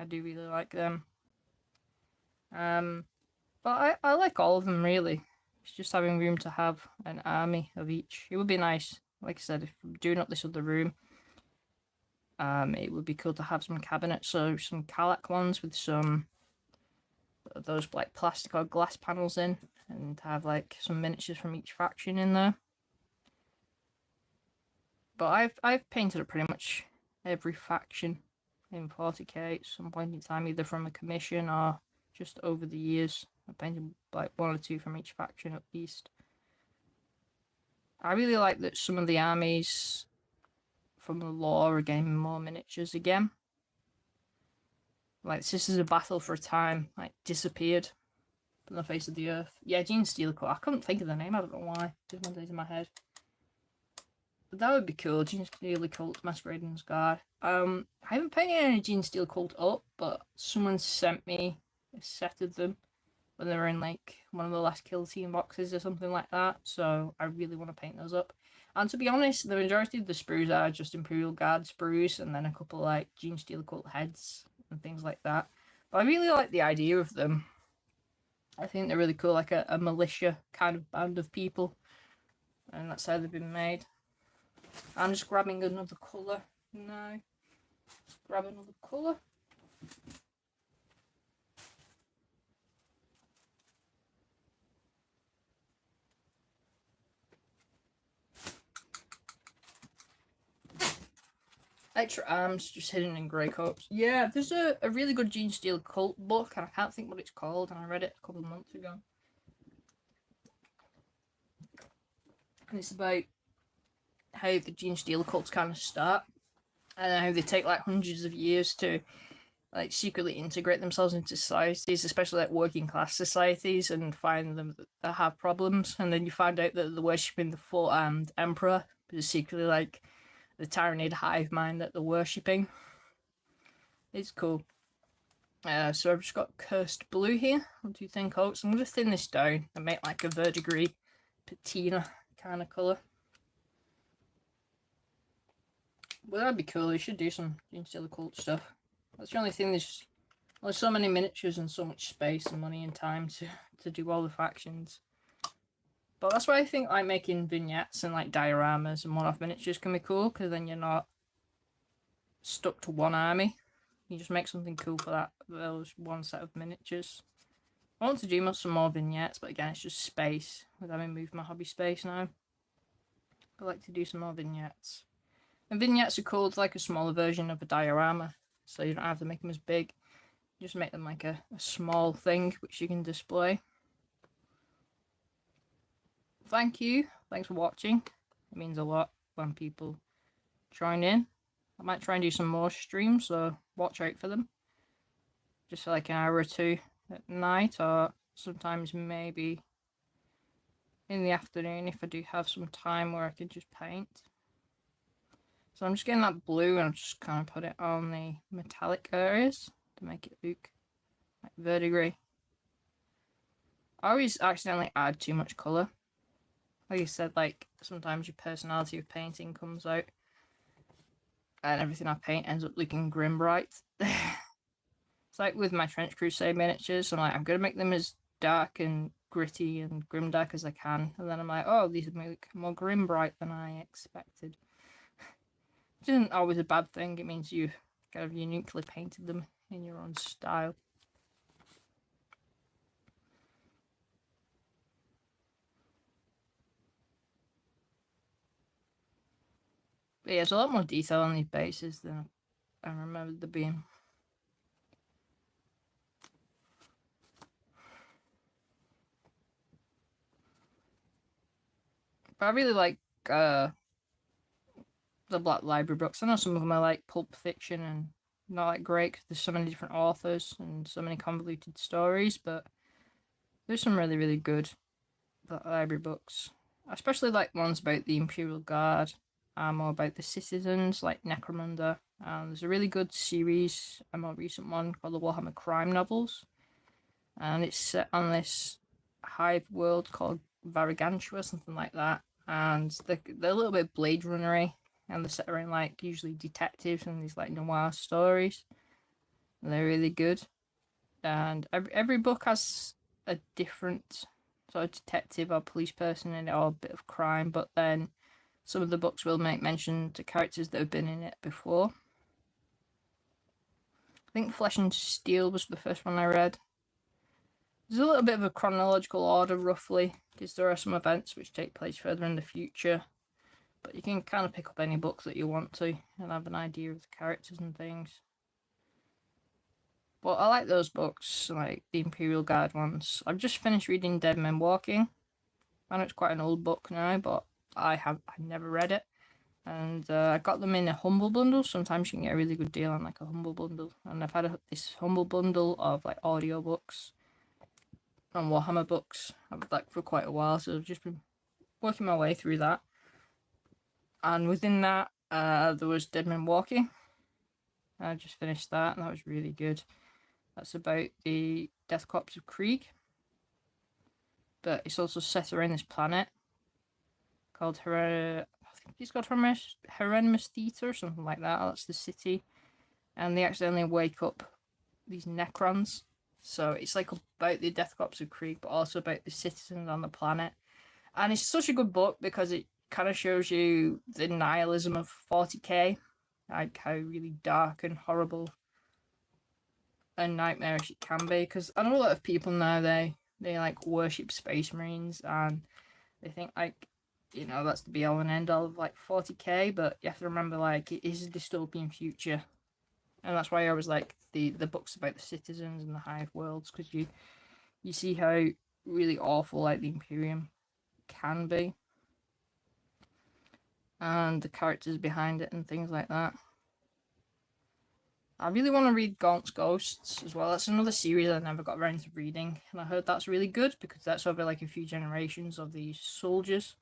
I do really like them. But I like all of them really. It's just having room to have an army of each. It would be nice, like I said, if I'm doing up this other room, it would be cool to have some cabinets, so some Calac ones with some of those like plastic or glass panels in, and have like some miniatures from each faction in there. But I've painted up pretty much every faction in 40k at some point in time, either from a commission or just over the years. I've painted like 1 or 2 from each faction at least. I really like that some of the armies from the lore are getting more miniatures again. Like Sisters of Battle for a time like disappeared from the face of the earth. Yeah, Gene Steelcoat. I couldn't think of the name. I don't know why. Just one day's in my head. But that would be cool. Gene Steelcoat, Masquerading's Guard. I haven't painted any Gene Steelcoat up, but someone sent me a set of them when they were in like one of the last Kill Team boxes or something like that. So I really want to paint those up. And to be honest, the majority of the sprues are just Imperial Guard sprues, and then a couple like Gene Steelcoat heads and things like that. But I really like the idea of them. I think they're really cool, like a militia kind of band of people, and that's how they've been made. I'm just grabbing another colour now. Let's grab another colour. Extra arms just hidden in grey coats. Yeah, there's a really good Gene Steelcoat book, and I can't think what it's called, and I read it a couple of months ago. And it's about how the Gene Steelcoats kind of start, and how they take like hundreds of years to like secretly integrate themselves into societies, especially like working class societies, and find them that have problems. And then you find out that they're worshipping the 4-armed emperor, but it's secretly like the Tyranid hive mind that they're worshipping. It's cool. So I've just got Cursed Blue here. What do you think, Oaks? I'm going to thin this down and make like a verdigris patina kind of colour. Well, that'd be cool. You should do some Gene Steelcoat stuff. That's the only thing. There's so many miniatures and so much space and money and time to do all the factions. But that's why I think like making vignettes and like dioramas and one-off miniatures can be cool, because then you're not stuck to one army. You just make something cool for those one set of miniatures. I want to do some more vignettes, but again, it's just space. With having moved my hobby space now, I like to do some more vignettes. And vignettes are called like a smaller version of a diorama, so you don't have to make them as big. You just make them like a small thing which you can display. Thank you. Thanks for watching. It means a lot when people join in. I might try and do some more streams, so watch out for them. Just for like an hour or 2 at night, or sometimes maybe in the afternoon if I do have some time where I can just paint. So I'm just getting that blue and I'm just kind of put it on the metallic areas to make it look like verdigris. I always accidentally add too much colour. Like I said, like sometimes your personality of painting comes out and everything I paint ends up looking Grimbright. It's like with my Trench Crusade miniatures, I'm like, I'm going to make them as dark and gritty and grimdark as I can, and then I'm like, oh, these look more Grimbright than I expected. Which isn't always a bad thing. It means you've kind of uniquely painted them in your own style. But yeah, there's a lot more detail on these bases than I remember there being. But I really like the Black Library books. I know some of them are like pulp fiction and not like great because there's so many different authors and so many convoluted stories, but there's some really, really good Black Library books. I especially like ones about the Imperial Guard, more about the citizens, like Necromunda. There's a really good series, a more recent one called the Warhammer Crime Novels, and it's set on this hive world called Varigantua, something like that. And they're a little bit Blade Runner-y, and they're set around like usually detectives and these like noir stories. And they're really good. And every book has a different sort of detective or police person in it, or a bit of crime, but then some of the books will make mention to characters that have been in it before. I think Flesh and Steel was the first one I read. There's a little bit of a chronological order, roughly, because there are some events which take place further in the future. But you can kind of pick up any book that you want to and have an idea of the characters and things. But I like those books, like the Imperial Guard ones. I've just finished reading Dead Men Walking. I know it's quite an old book now, but I never read it. And I got them in a Humble Bundle. Sometimes you can get a really good deal on like a Humble Bundle. And I've had this Humble Bundle of like audiobooks and Warhammer books like for quite a while. So I've just been working my way through that. And within that, there was Dead Men Walking. I just finished that, and that was really good. That's about the Death Corps of Krieg. But it's also set around this planet called I think it's called Hieronymus Theta or something like that. That's the city. And they accidentally wake up these Necrons. So it's like about the Death Corps of Krieg, but also about the citizens on the planet. And it's such a good book because it kind of shows you the nihilism of 40k, like how really dark and horrible and nightmarish it can be. Because I know a lot of people now, they like worship Space Marines, and they think like, you know, that's the be all and end all of like 40k, but you have to remember like it is a dystopian future, and that's why I always like the books about the citizens and the hive worlds, because you see how really awful like the Imperium can be, and the characters behind it and things like that. I really want to read Gaunt's Ghosts as well. That's another series I never got around to reading, and I heard that's really good because that's over like a few generations of these soldiers,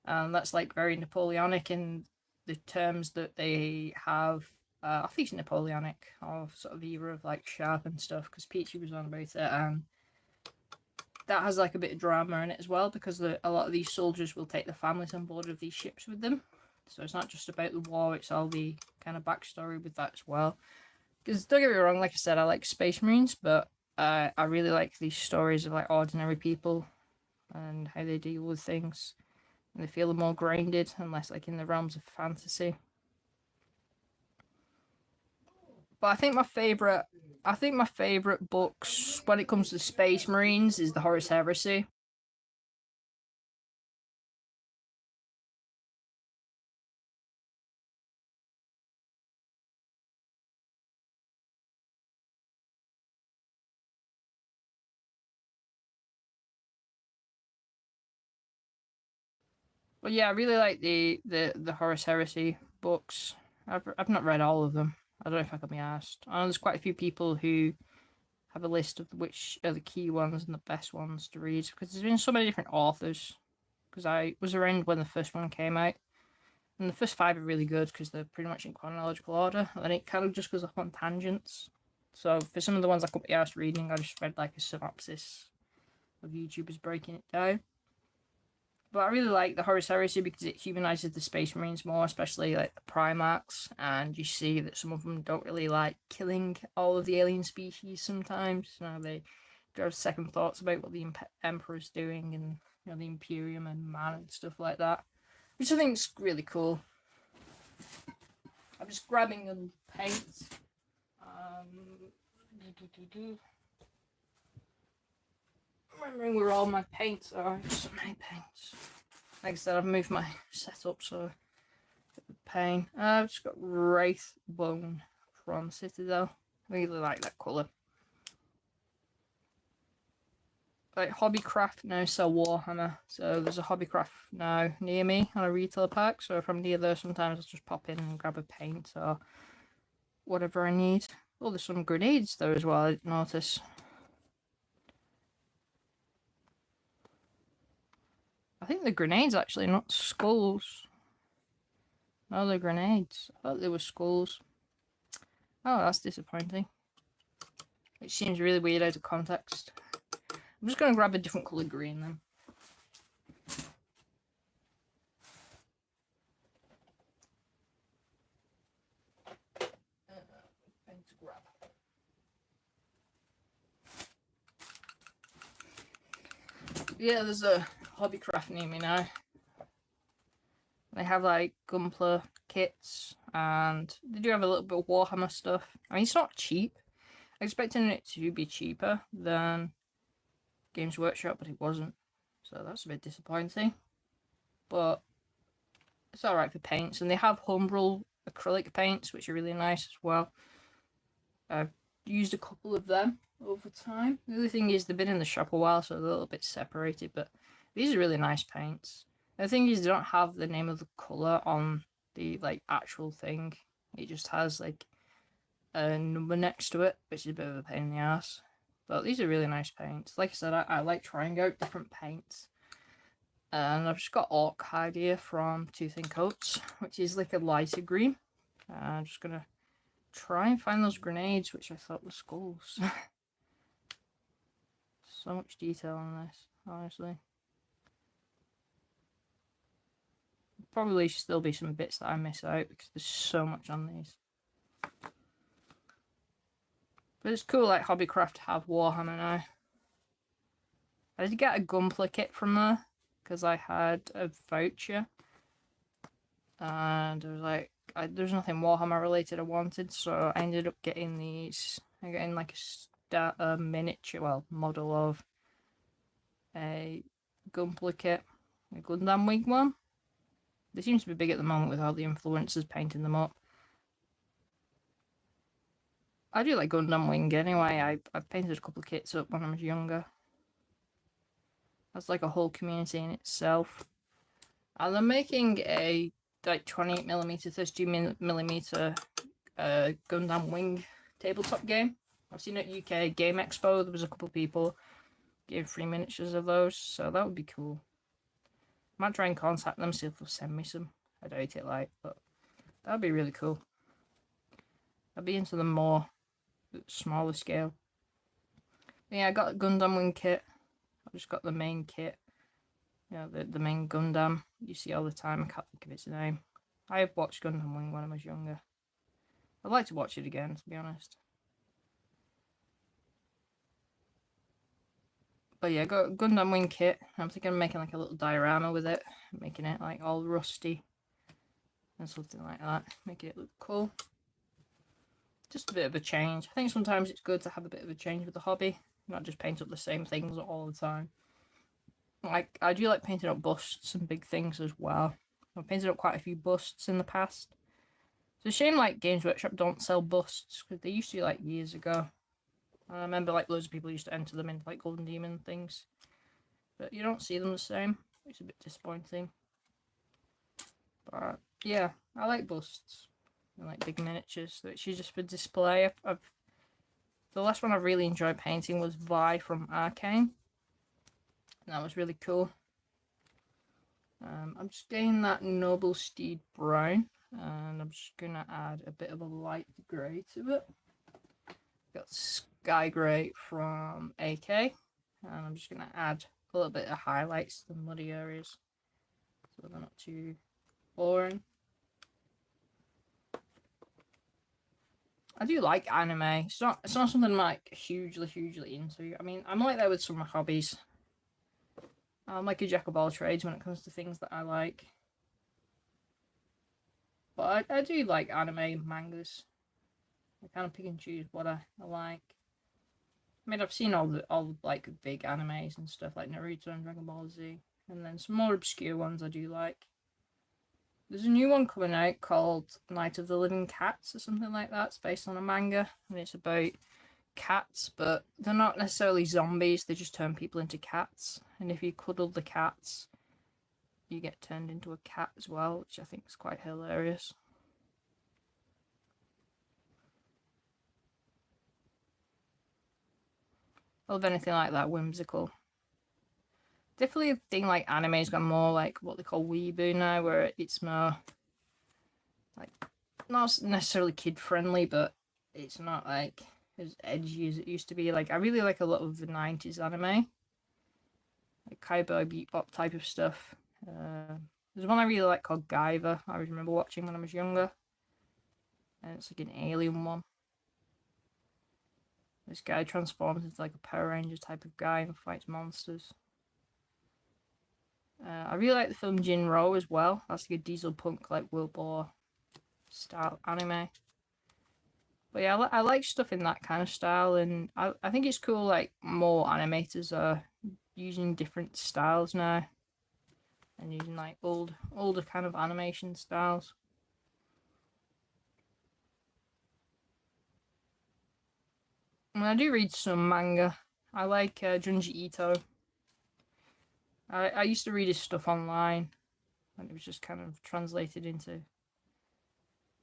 and that's like very Napoleonic in the terms that they have. I think it's Napoleonic, or sort of era of like Sharp and stuff, because Peachy was on about it, and that has like a bit of drama in it as well, because a lot of these soldiers will take the families on board of these ships with them. So it's not just about the war, it's all the kind of backstory with that as well. Because don't get me wrong, like I said, I like Space Marines, but I really like these stories of like ordinary people and how they deal with things. And they feel more grounded and less like in the realms of fantasy. But I think my favorite books when it comes to Space Marines is the Horus Heresy. But yeah, I really like the Horus Heresy books. I've not read all of them. I don't know if I can be asked. I know there's quite a few people who have a list of which are the key ones and the best ones to read, because there's been so many different authors. Because I was around when the first one came out, and the first 5 are really good because they're pretty much in chronological order, and then it kind of just goes off on tangents. So for some of the ones I couldn't be asked reading, I just read like a synopsis of YouTubers breaking it down. But I really like the Horus Heresy because it humanizes the Space Marines more, especially like the Primarchs, and you see that some of them don't really like killing all of the alien species sometimes. You know, they have second thoughts about what the Emperor's doing, and you know, the Imperium and man and stuff like that, which I think is really cool. I'm just grabbing the paint. Remembering where all my paints are. So many paints. Like I said, I've moved my setup, so pain. I've just got Wraithbone from Citadel. I really like that colour. Like Hobbycraft now sell Warhammer, so there's a Hobbycraft now near me on a retail pack. So if I'm near there, sometimes I'll just pop in and grab a paint or whatever I need. Oh, there's some grenades there as well. I didn't notice. I think the grenades actually, not skulls. No, they're grenades. I thought they were skulls. Oh, that's disappointing. It seems really weird out of context. I'm just going to grab a different colour green then. Yeah, there's a hobbycraft near me now. They have like Gunpla kits, and they do have a little bit of Warhammer stuff. I mean, it's not cheap. I expected it to be cheaper than Games Workshop, but it wasn't. So that's a bit disappointing. But it's alright for paints, and they have homebrew acrylic paints, which are really nice as well. I've used a couple of them over time. The other thing is they've been in the shop a while, so they're a little bit separated, but these are really nice paints. The thing is they don't have the name of the colour on the like actual thing. It just has like a number next to it, which is a bit of a pain in the ass. But these are really nice paints. Like I said, I like trying out different paints. And I've just got Orc Hide here from Tooth and Coats, which is like a lighter green. I'm just gonna try and find those grenades, which I thought were skulls. So much detail on this, honestly. Probably should still be some bits that I miss out because there's so much on these. But it's cool, like Hobbycraft to have Warhammer now. I did get a Gunpla kit from there because I had a voucher, and I was like, there's nothing Warhammer related I wanted, so I ended up getting these. I got in like a miniature, well, model of a Gunpla kit, a Gundam Wing one. They seem to be big at the moment with all the influencers painting them up. I do like Gundam Wing anyway. I painted a couple of kits up when I was younger. That's like a whole community in itself. And I'm making a like 28mm, 32mm Gundam Wing tabletop game. I've seen it at UK Game Expo. There was a couple of people gave free miniatures of those, so that would be cool. Might try and contact them, see if they'll send me some. I doubt it, like, but that'd be really cool. I'd be into the more smaller scale. But yeah, I got a Gundam Wing kit. I've just got the main kit. You know, the main Gundam you see all the time. I can't think of its name. I have watched Gundam Wing when I was younger. I'd like to watch it again, to be honest. But yeah, I got a Gundam Wing kit. I'm thinking of making like a little diorama with it. Making it like all rusty. And something like that. Making it look cool. Just a bit of a change. I think sometimes it's good to have a bit of a change with the hobby. Not just paint up the same things all the time. Like, I do like painting up busts and big things as well. I've painted up quite a few busts in the past. It's a shame like Games Workshop don't sell busts, because they used to like years ago. I remember like loads of people used to enter them into like Golden Demon things. But you don't see them the same. It's a bit disappointing. But yeah, I like busts. I like big miniatures, which is just for display. The last one I really enjoyed painting was Vi from Arcane. And that was really cool. I'm just getting that Noble Steed Brown, and I'm just going to add a bit of a light grey to it. Got Sky Grey from AK, and I'm just going to add a little bit of highlights to the muddy areas so they're not too boring. I do like anime. It's not something I'm like hugely into. I mean, I'm like that with some of my hobbies. I'm like a jack of all trades when it comes to things that I like. But I do like anime mangas. I kind of pick and choose what I like. I mean, I've seen all the like big animes and stuff like Naruto and Dragon Ball Z, and then some more obscure ones I do like. There's a new one coming out called Night of the Living Cats or something like that. It's based on a manga, and it's about cats, but they're not necessarily zombies. They just turn people into cats, and if you cuddle the cats, you get turned into a cat as well, which I think is quite hilarious. I love anything like that, whimsical. Definitely a thing like anime's gone more like what they call weeboo now, where it's more like not necessarily kid friendly, but it's not like as edgy as it used to be. Like I really like a lot of the 90s anime, like Cowboy Bebop type of stuff. There's one I really like called Guyver. I always remember watching when I was younger, and it's like an alien one. This guy transforms into like a Power Ranger type of guy and fights monsters. I really like the film Jinro as well. That's like a diesel punk, like World War style anime. But yeah, I like stuff in that kind of style, and I think it's cool, like, more animators are using different styles now, and using, like, older kind of animation styles. And I do read some manga. I like Junji Ito. I used to read his stuff online, and it was just kind of translated into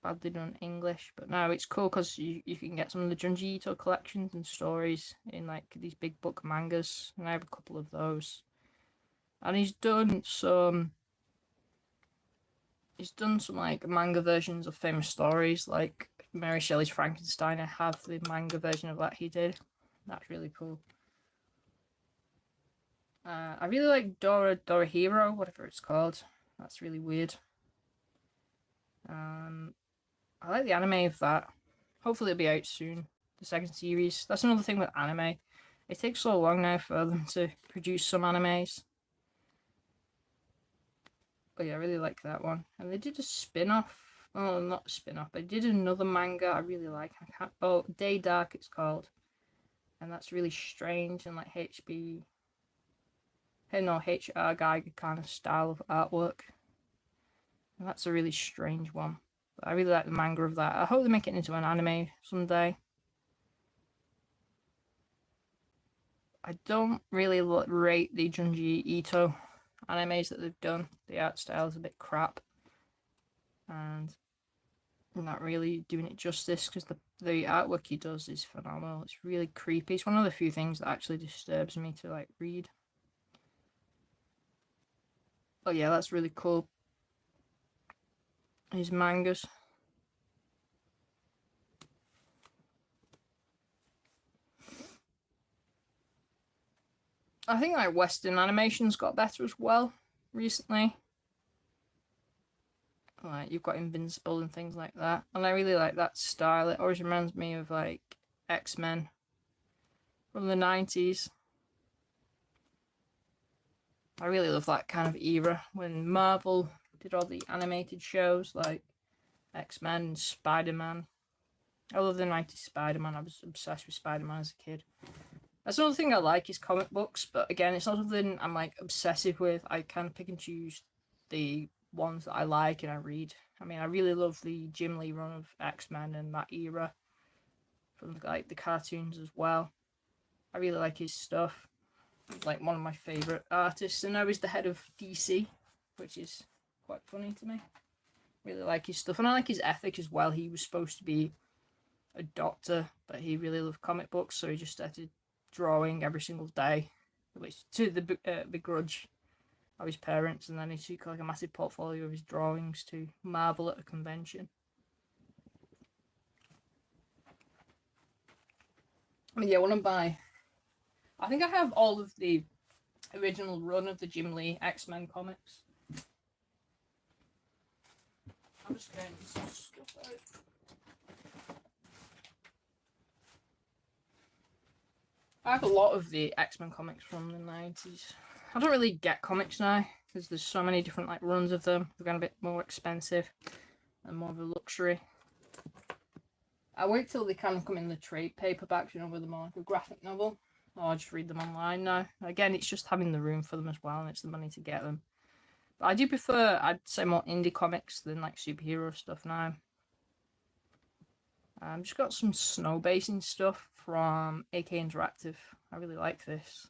badly done English, but now it's cool because you can get some of the Junji Ito collections and stories in, like, these big book mangas, and I have a couple of those. And he's done some like manga versions of famous stories, like Mary Shelley's Frankenstein. I have the manga version of that he did. That's really cool. I really like Dora Hero, whatever it's called. That's really weird. I like the anime of that. Hopefully it'll be out soon. The second series. That's another thing with anime. It takes so long now for them to produce some animes. But yeah, I really like that one. And they did a spin-off. Oh, not a spin-off. They did another manga I really like. Day Dark it's called. And that's really strange and like H.R. Geiger kind of style of artwork. And that's a really strange one. But I really like the manga of that. I hope they make it into an anime someday. I don't really rate the Junji Ito animes that they've done. The art style is a bit crap. And I'm not really doing it justice because the artwork he does is phenomenal. It's really creepy. It's one of the few things that actually disturbs me to, like, read. Oh yeah, that's really cool. His mangas. I think, like, Western animation's got better as well recently. Like, you've got Invincible and things like that, and I really like that style. It always reminds me of, like, X-Men from the 90s. I really love that kind of era when Marvel did all the animated shows like X-Men and Spider-Man. I love the 90s Spider-Man. I was obsessed with Spider-Man as a kid. That's another thing I like is comic books, but again, it's not something I'm, like, obsessive with. I kind of pick and choose the ones that I like and I read. I mean, I really love the Jim Lee run of X-Men and that era from, like, the cartoons as well. I really like his stuff. He's, like, one of my favourite artists, and now he's the head of DC, which is quite funny to me. Really like his stuff, and I like his ethic as well. He was supposed to be a doctor, but he really loved comic books, so he just started drawing every single day, which to the begrudge of his parents, and then he took, like, a massive portfolio of his drawings to Marvel at a convention. I mean, yeah, I think I have all of the original run of the Jim Lee X-Men comics. I'm just getting some stuff out. I have a lot of the X-Men comics from the 90s. I don't really get comics now because there's so many different, like, runs of them. They're getting a bit more expensive and more of a luxury. I wait till they kind of come in the trade paperbacks, you know, with them more like a graphic novel. Or I just read them online now. Again, it's just having the room for them as well, and it's the money to get them. But I do prefer, I'd say, more indie comics than, like, superhero stuff now. Just got some snow basing stuff from AK Interactive. I really like this.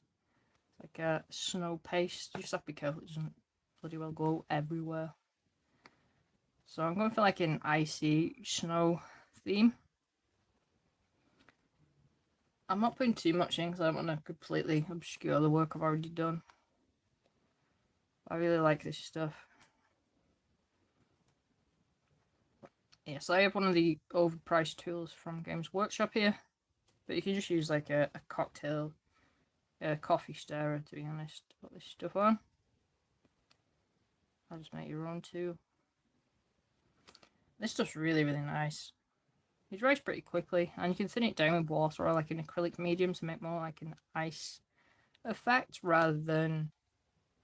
It's like a snow paste. You just have to be careful it doesn't bloody well go everywhere. So I'm going for, like, an icy snow theme. I'm not putting too much in because I don't want to completely obscure the work I've already done. I really like this stuff. Yeah, so I have one of the overpriced tools from Games Workshop here, but you can just use, like, a cocktail, coffee stirrer, to be honest, to put this stuff on. I'll just make your own too. This stuff's really, really nice. It dries pretty quickly, and you can thin it down with water or, like, an acrylic medium to make more like an ice effect rather than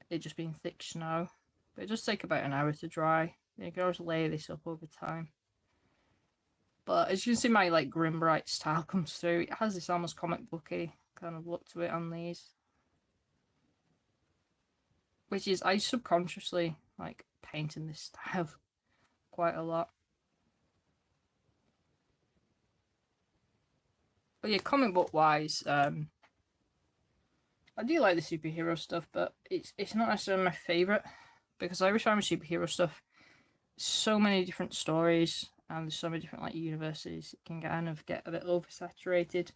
it just being thick snow. But it does take about an hour to dry. You can always layer this up over time. But as you can see, my like Grimdark style comes through. It has this almost comic booky kind of look to it on these. Which is, I subconsciously like painting this style quite a lot. But yeah, comic book wise, I do like the superhero stuff, but it's not necessarily my favourite, because every time with superhero stuff, so many different stories and there's so many different like universes, it can kind of get a bit oversaturated.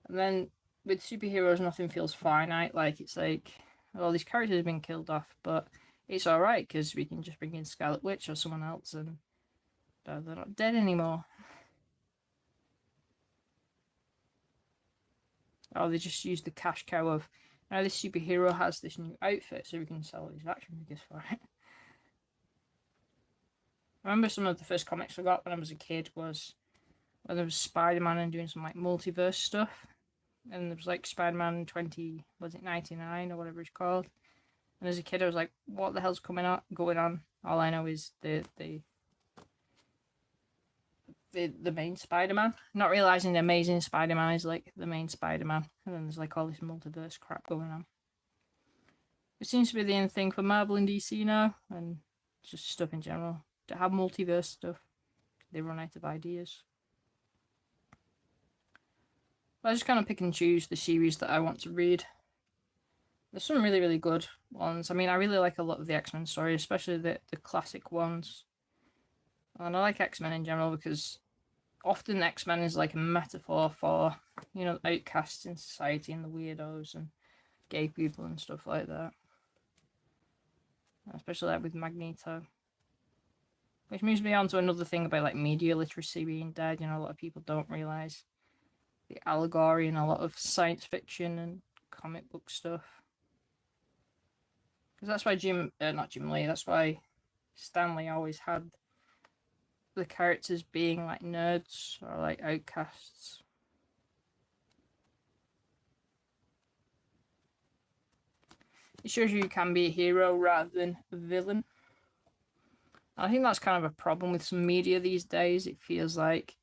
And then with superheroes, nothing feels finite. Like, it's like, well, these characters have been killed off, but it's alright because we can just bring in Scarlet Witch or someone else and they're not dead anymore. Or they just use the cash cow of, now this superhero has this new outfit, so we can sell these action figures for it. I remember some of the first comics I got when I was a kid was when there was Spider-Man and doing some like multiverse stuff. And there was like Spider-Man 20, was it 99 or whatever it's called. And as a kid I was like, what the hell's going on? All I know is the main Spider-Man. Not realising the Amazing Spider-Man is like the main Spider-Man. And then there's like all this multiverse crap going on. It seems to be the end thing for Marvel and DC now, and just stuff in general. To have multiverse stuff, they run out of ideas. I just kind of pick and choose the series that I want to read. There's some really, really good ones. I mean, I really like a lot of the X-Men stories, especially the classic ones. And I like X-Men in general because often X-Men is like a metaphor for, you know, outcasts in society and the weirdos and gay people and stuff like that. Especially like with Magneto. Which moves me on to another thing about like media literacy being dead. You know, a lot of people don't realise the allegory in a lot of science fiction and comic book stuff. Because that's why not Jim Lee, that's why Stanley always had the characters being like nerds or like outcasts. It shows you can be a hero rather than a villain. I think that's kind of a problem with some media these days. It feels like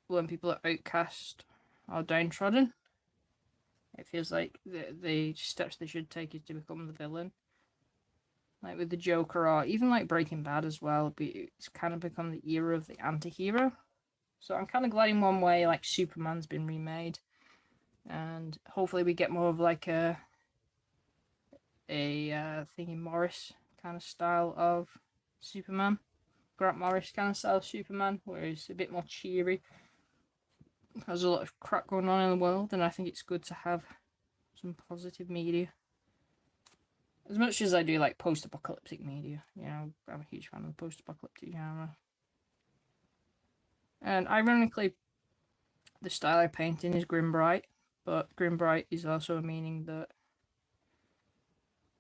when people are outcast or downtrodden, it feels like the steps they should take is to become the villain. Like with the Joker, or even like Breaking Bad as well, it's kind of become the era of the anti-hero. So I'm kind of glad in one way like Superman's been remade, and hopefully we get more of like a thingy Morris kind of style of Superman, Grant Morris kind of style of Superman, where he's a bit more cheery. There's a lot of crap going on in the world, and I think it's good to have some positive media. As much as I do like post-apocalyptic media, you know, I'm a huge fan of the post-apocalyptic genre. And ironically, the style I paint in is Grimdark, but Grimdark is also a meaning that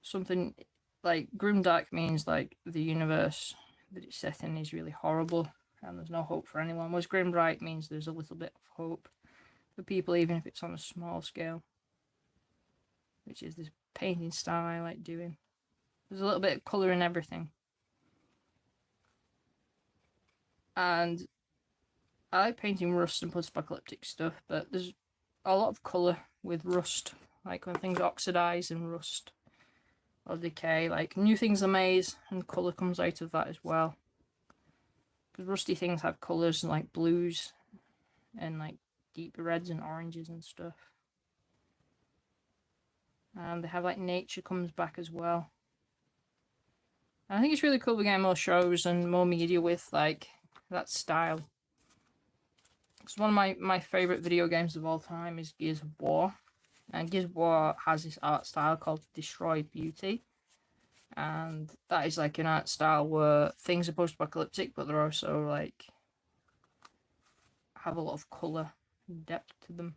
something like Grimdark means like the universe that it's set in is really horrible and there's no hope for anyone, whereas Grimdark means there's a little bit of hope for people, even if it's on a small scale, which is this painting style I like doing. There's a little bit of colour in everything. And I like painting rust and post-apocalyptic stuff, but there's a lot of colour with rust, like when things oxidise and rust or decay, like new things are made and colour comes out of that as well. Because rusty things have colours like blues and like deep reds and oranges and stuff. And they have like nature comes back as well. And I think it's really cool we're getting more shows and more media with like that style. Because one of my favourite video games of all time is Gears of War. And Gears of War has this art style called Destroy Beauty. And that is like an art style where things are post-apocalyptic, but they're also like have a lot of colour and depth to them.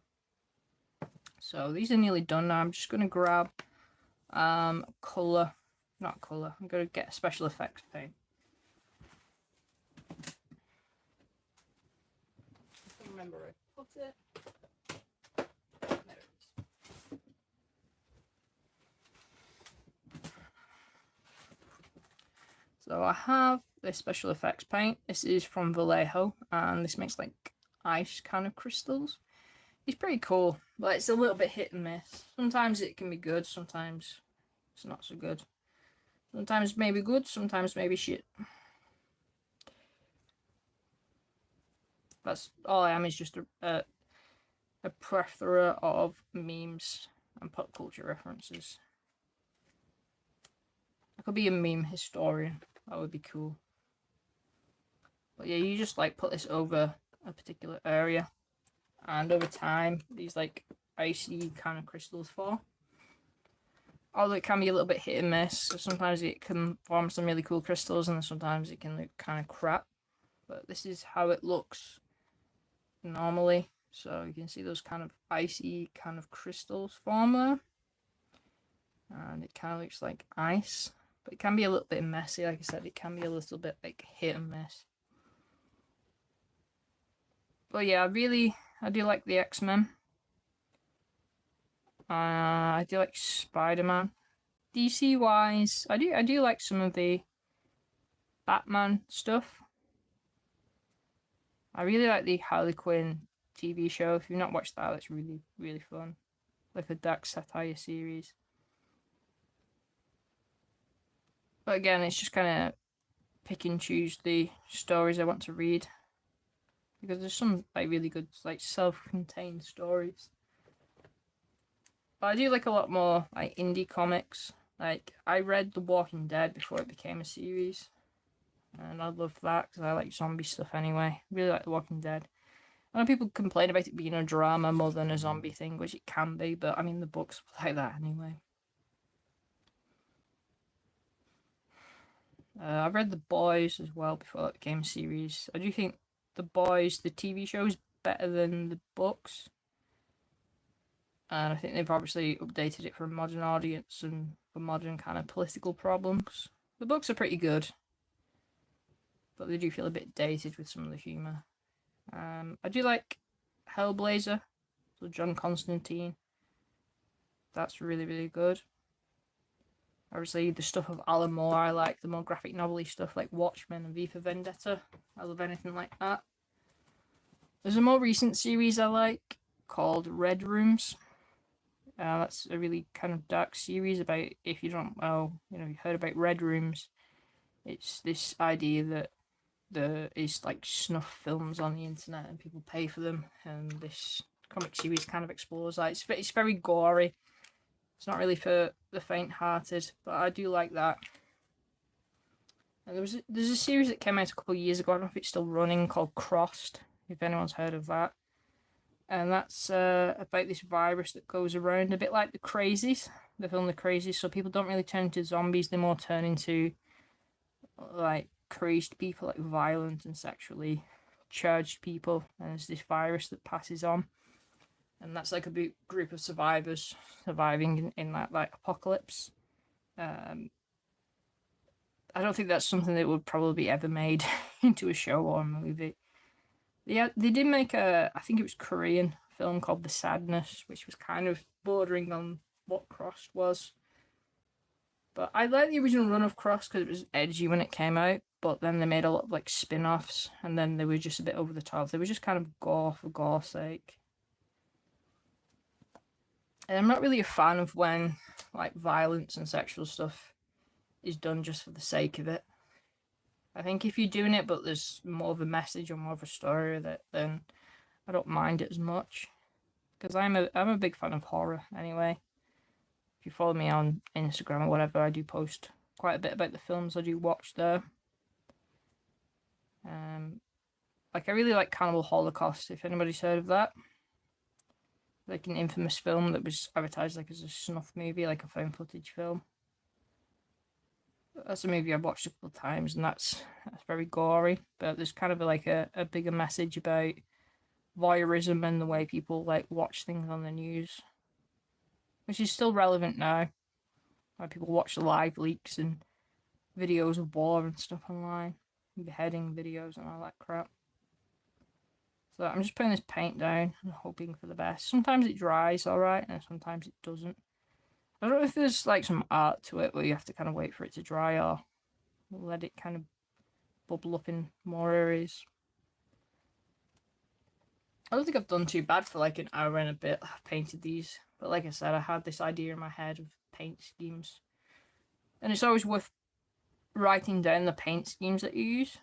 So these are nearly done now. I'm just going to grab I'm going to get special effects paint. I don't remember where I put it. There it is. So I have this special effects paint. This is from Vallejo, and this makes like ice kind of crystals. It's pretty cool, but it's a little bit hit and miss. Sometimes it can be good, sometimes it's not so good. Sometimes maybe good, sometimes maybe shit. That's all I am, is just a plethora of memes and pop culture references. I could be a meme historian. That would be cool. But yeah, you just like put this over a particular area, and over time these like icy kind of crystals fall. Although it can be a little bit hit and miss, so sometimes it can form some really cool crystals and sometimes it can look kind of crap. But this is how it looks normally. So you can see those kind of icy kind of crystals form there. And it kind of looks like ice. But it can be a little bit messy, like I said, it can be a little bit like hit and miss. But yeah, I do like the X-Men. I do like Spider-Man. DC wise, I do like some of the Batman stuff. I really like the Harley Quinn TV show. If you've not watched that, it's really, really fun. Like a dark satire series. But again, it's just kind of pick and choose the stories I want to read. Because there's some like really good like self-contained stories. But I do like a lot more like indie comics. Like I read The Walking Dead before it became a series. And I love that because I like zombie stuff anyway. Really like The Walking Dead. I know people complain about it being a drama more than a zombie thing, which it can be, but I mean the books were like that anyway. I read The Boys as well before it became a series. I do think The Boys, the TV show, is better than the books. And I think they've obviously updated it for a modern audience and for modern kind of political problems. The books are pretty good, but they do feel a bit dated with some of the humour. I do like Hellblazer, so John Constantine. That's really, really good. Obviously, the stuff of Alan Moore, I like the more graphic novel-y stuff like Watchmen and V for Vendetta. I love anything like that. There's a more recent series I like called Red Rooms. That's a really kind of dark series about, if you don't know, you heard about Red Rooms. It's this idea that there is like snuff films on the internet and people pay for them, and this comic series kind of explores that. It's very gory. It's not really for the faint-hearted, but I do like that. And there's a series that came out a couple of years ago, I don't know if it's still running, called Crossed, if anyone's heard of that. And that's about this virus that goes around, a bit like the Crazies, the film The Crazies. So people don't really turn into zombies, they more turn into like crazed people, like violent and sexually charged people. And there's this virus that passes on. And that's like a big group of survivors surviving in that like apocalypse. I don't think that's something that would probably be ever made into a show or a movie. Yeah, they did make I think it was Korean film called The Sadness, which was kind of bordering on what Crossed was. But I like the original run of Crossed because it was edgy when it came out, but then they made a lot of like spin-offs, and then they were just a bit over the top. They were just kind of gore for gore's sake. And I'm not really a fan of when like violence and sexual stuff is done just for the sake of it. I think if you're doing it but there's more of a message or more of a story with it, then I don't mind it as much. Because I'm a big fan of horror anyway. If you follow me on Instagram or whatever, I do post quite a bit about the films I do watch there. Like I really like Cannibal Holocaust, if anybody's heard of that. Like an infamous film that was advertised like as a snuff movie, like a found footage film. That's a movie I've watched a couple of times, and that's very gory. But there's kind of like a bigger message about voyeurism and the way people like watch things on the news, which is still relevant now. Why people watch the live leaks and videos of war and stuff online, beheading videos and all that crap. So I'm just putting this paint down and hoping for the best. Sometimes it dries alright, and sometimes it doesn't. I don't know if there's like some art to it where you have to kind of wait for it to dry, or let it kind of bubble up in more areas. I don't think I've done too bad for like an hour and a bit. I've painted these, but like I said, I had this idea in my head of paint schemes, and it's always worth writing down the paint schemes that you use.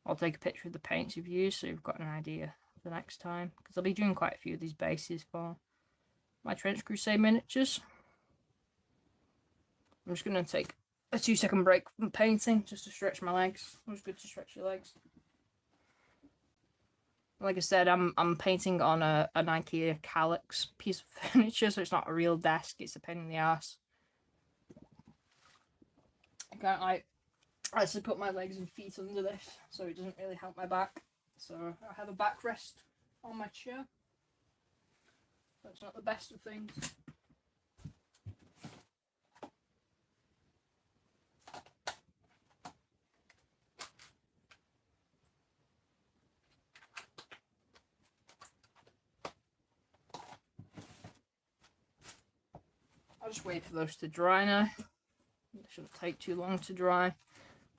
I'll take a picture of the paints you've used so you've got an idea for the next time, because I'll be doing quite a few of these bases for my Trench Crusade miniatures. I'm just going to take a 2-second break from painting just to stretch my legs. It was good to stretch your legs. Like I said, I'm painting on an IKEA Calyx piece of furniture, so it's not a real desk, it's a pain in the ass. I can't actually put my legs and feet under this, so it doesn't really help my back. So I have a backrest on my chair. That's not the best of things. I'll just wait for those to dry now. It shouldn't take too long to dry,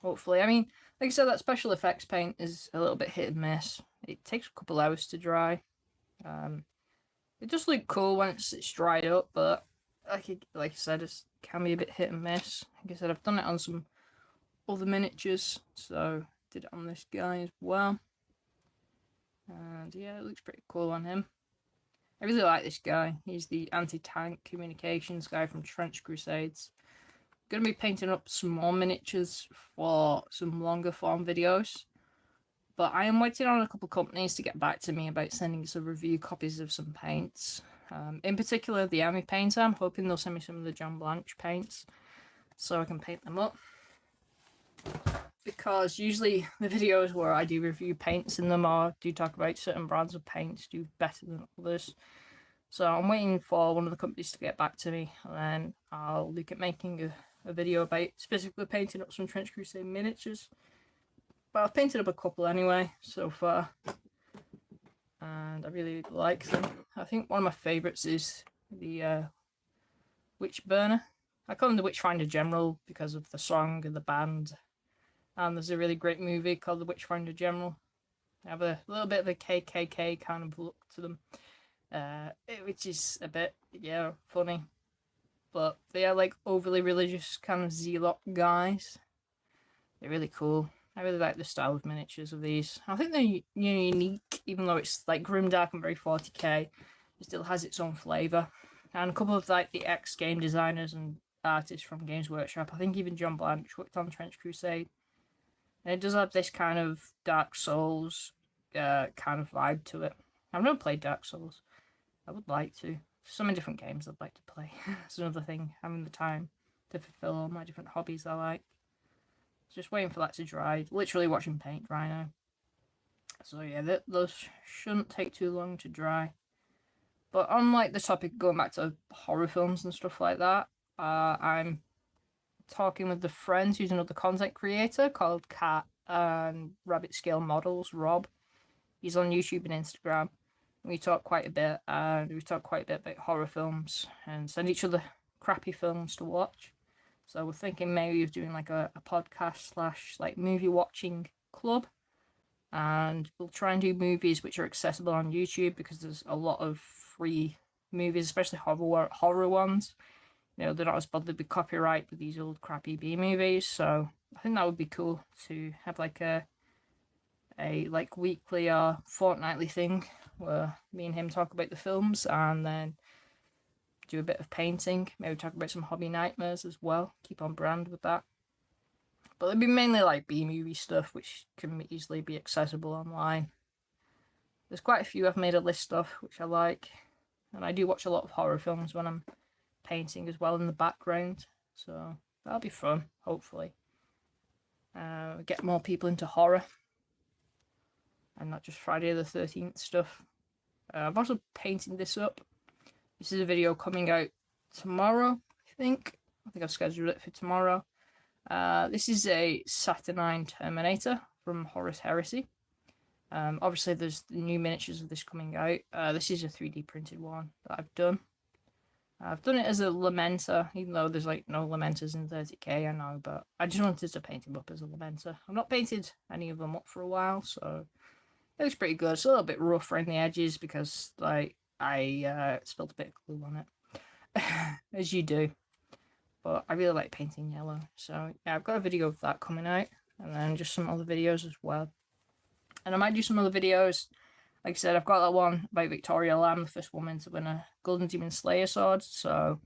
hopefully. I mean, like I said, that special effects paint is a little bit hit and miss. It takes a couple hours to dry. It does look cool once it's dried up, but like I said, it can be a bit hit and miss. Like I said, I've done it on some other miniatures, so did it on this guy as well. And yeah, it looks pretty cool on him. I really like this guy. He's the anti-tank communications guy from Trench Crusades. Going to be painting up some more miniatures for some longer form videos, but I am waiting on a couple of companies to get back to me about sending some review copies of some paints. In particular, the Army painter. I'm hoping they'll send me some of the John Blanche paints so I can paint them up. Because usually the videos where I do review paints in them or do talk about certain brands of paints do better than others. So I'm waiting for one of the companies to get back to me, and then I'll look at making a video about specifically painting up some Trench Crusade miniatures. But I've painted up a couple anyway so far, and I really like them. I think one of my favourites is the Witch Burner. I call him the Witchfinder General because of the song and the band. And there's a really great movie called The Witchfinder General. They have a little bit of a KKK kind of look to them, which is a bit, yeah, funny. But they are like overly religious kind of zealot guys. They're really cool. I really like the style of miniatures of these. I think they're unique, even though it's like grimdark and very 40k. It still has its own flavour. And a couple of like the ex-game designers and artists from Games Workshop, I think even John Blanche worked on Trench Crusade. And it does have this kind of Dark Souls kind of vibe to it. I've never played Dark Souls. I would like to. So many different games I'd like to play. That's another thing, having the time to fulfill all my different hobbies I like. Just waiting for that to dry. Literally watching paint dry now. So yeah, those shouldn't take too long to dry. But on like the topic, going back to horror films and stuff like that, I'm talking with the friend who's another content creator called Cat and Rabbit Scale Models, Rob. He's on YouTube and Instagram. We talk quite a bit, and we talk quite a bit about horror films and send each other crappy films to watch. So we're thinking maybe of doing like a podcast / like movie watching club, and we'll try and do movies which are accessible on YouTube, because there's a lot of free movies, especially horror ones. You know, they're not as bothered with copyright with these old crappy B movies. So I think that would be cool to have like a like weekly or fortnightly thing where me and him talk about the films and then do a bit of painting. Maybe talk about some hobby nightmares as well. Keep on brand with that. But it'll be mainly like B movie stuff, which can easily be accessible online. There's quite a few I've made a list of, which I like. And I do watch a lot of horror films when I'm painting as well in the background. So that'll be fun, hopefully. Get more people into horror. And not just Friday the 13th stuff. I'm also painting this up. This is a video coming out tomorrow, I think. I think I've scheduled it for tomorrow. This is a Saturnine Terminator from Horus Heresy. Obviously, there's new miniatures of this coming out. This is a 3D printed one that I've done. I've done it as a lamenter, even though there's like no lamenters in 30k, I know, but I just wanted to paint him up as a lamenter. I've not painted any of them up for a while, so it looks pretty good. It's a little bit rough around the edges because like I spilled a bit of glue on it, as you do. But I really like painting yellow, so yeah, I've got a video of that coming out, and then just some other videos as well. And I might do some other videos. Like I said, I've got that one about Victoria Lamb, the first woman to win a Golden Demon Slayer sword, so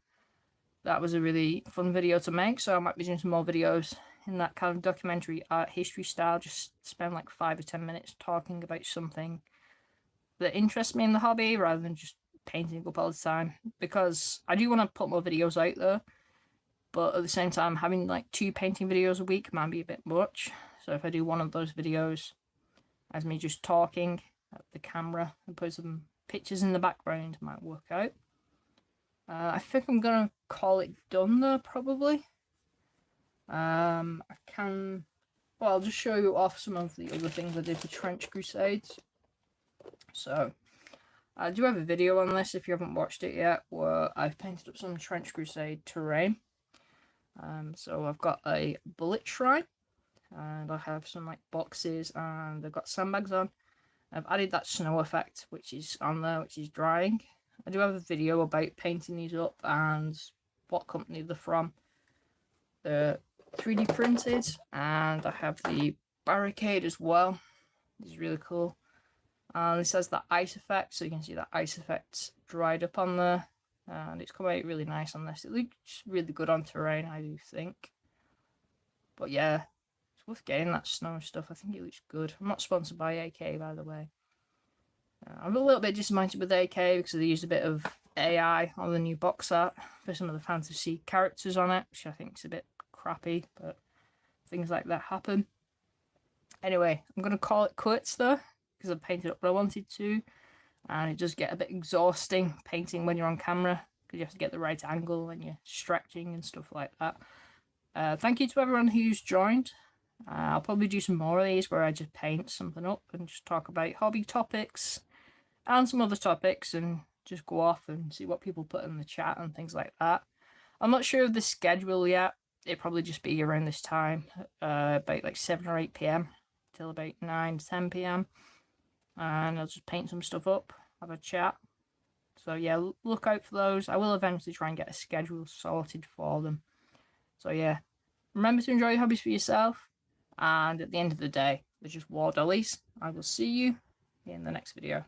that was a really fun video to make. So I might be doing some more videos in that kind of documentary art history style, just spend like 5 or 10 minutes talking about something that interests me in the hobby rather than just painting up all the time, because I do want to put more videos out there, but at the same time having like 2 painting videos a week might be a bit much. So if I do one of those videos as me just talking at the camera and put some pictures in the background, might work out. I think I'm gonna call it done though, probably. I can, well, I'll just show you off some of the other things I did for Trench Crusades. So I do have a video on this if you haven't watched it yet, where I've painted up some Trench Crusade terrain. So I've got a bullet shrine, and I have some like boxes, and I've got sandbags on. I've added that snow effect, which is on there, which is drying. I do have a video about painting these up and what company they're from. They're 3D printed, and I have the barricade as well. It's really cool. And this has that ice effect, so you can see that ice effect dried up on there, and it's come out really nice on this. It looks really good on terrain, I do think. But yeah, it's worth getting that snow stuff. I think it looks good. I'm not sponsored by AK, by the way. I'm a little bit disappointed with AK because they used a bit of AI on the new box art for some of the fantasy characters on it, which I think is a bit crappy, but things like that happen. Anyway, I'm going to call it quits though, because I painted up what I wanted to, and it does get a bit exhausting painting when you're on camera, because you have to get the right angle when you're stretching and stuff like that. Thank you to everyone who's joined. I'll probably do some more of these where I just paint something up and just talk about hobby topics and some other topics, and just go off and see what people put in the chat and things like that. I'm not sure of the schedule yet. It'll probably just be around this time, about like 7 or 8 p.m. till about 9 to 10 p.m. And I'll just paint some stuff up, have a chat. So yeah, look out for those. I will eventually try and get a schedule sorted for them. So yeah, remember to enjoy your hobbies for yourself. And at the end of the day, they're just war dollies. I will see you in the next video.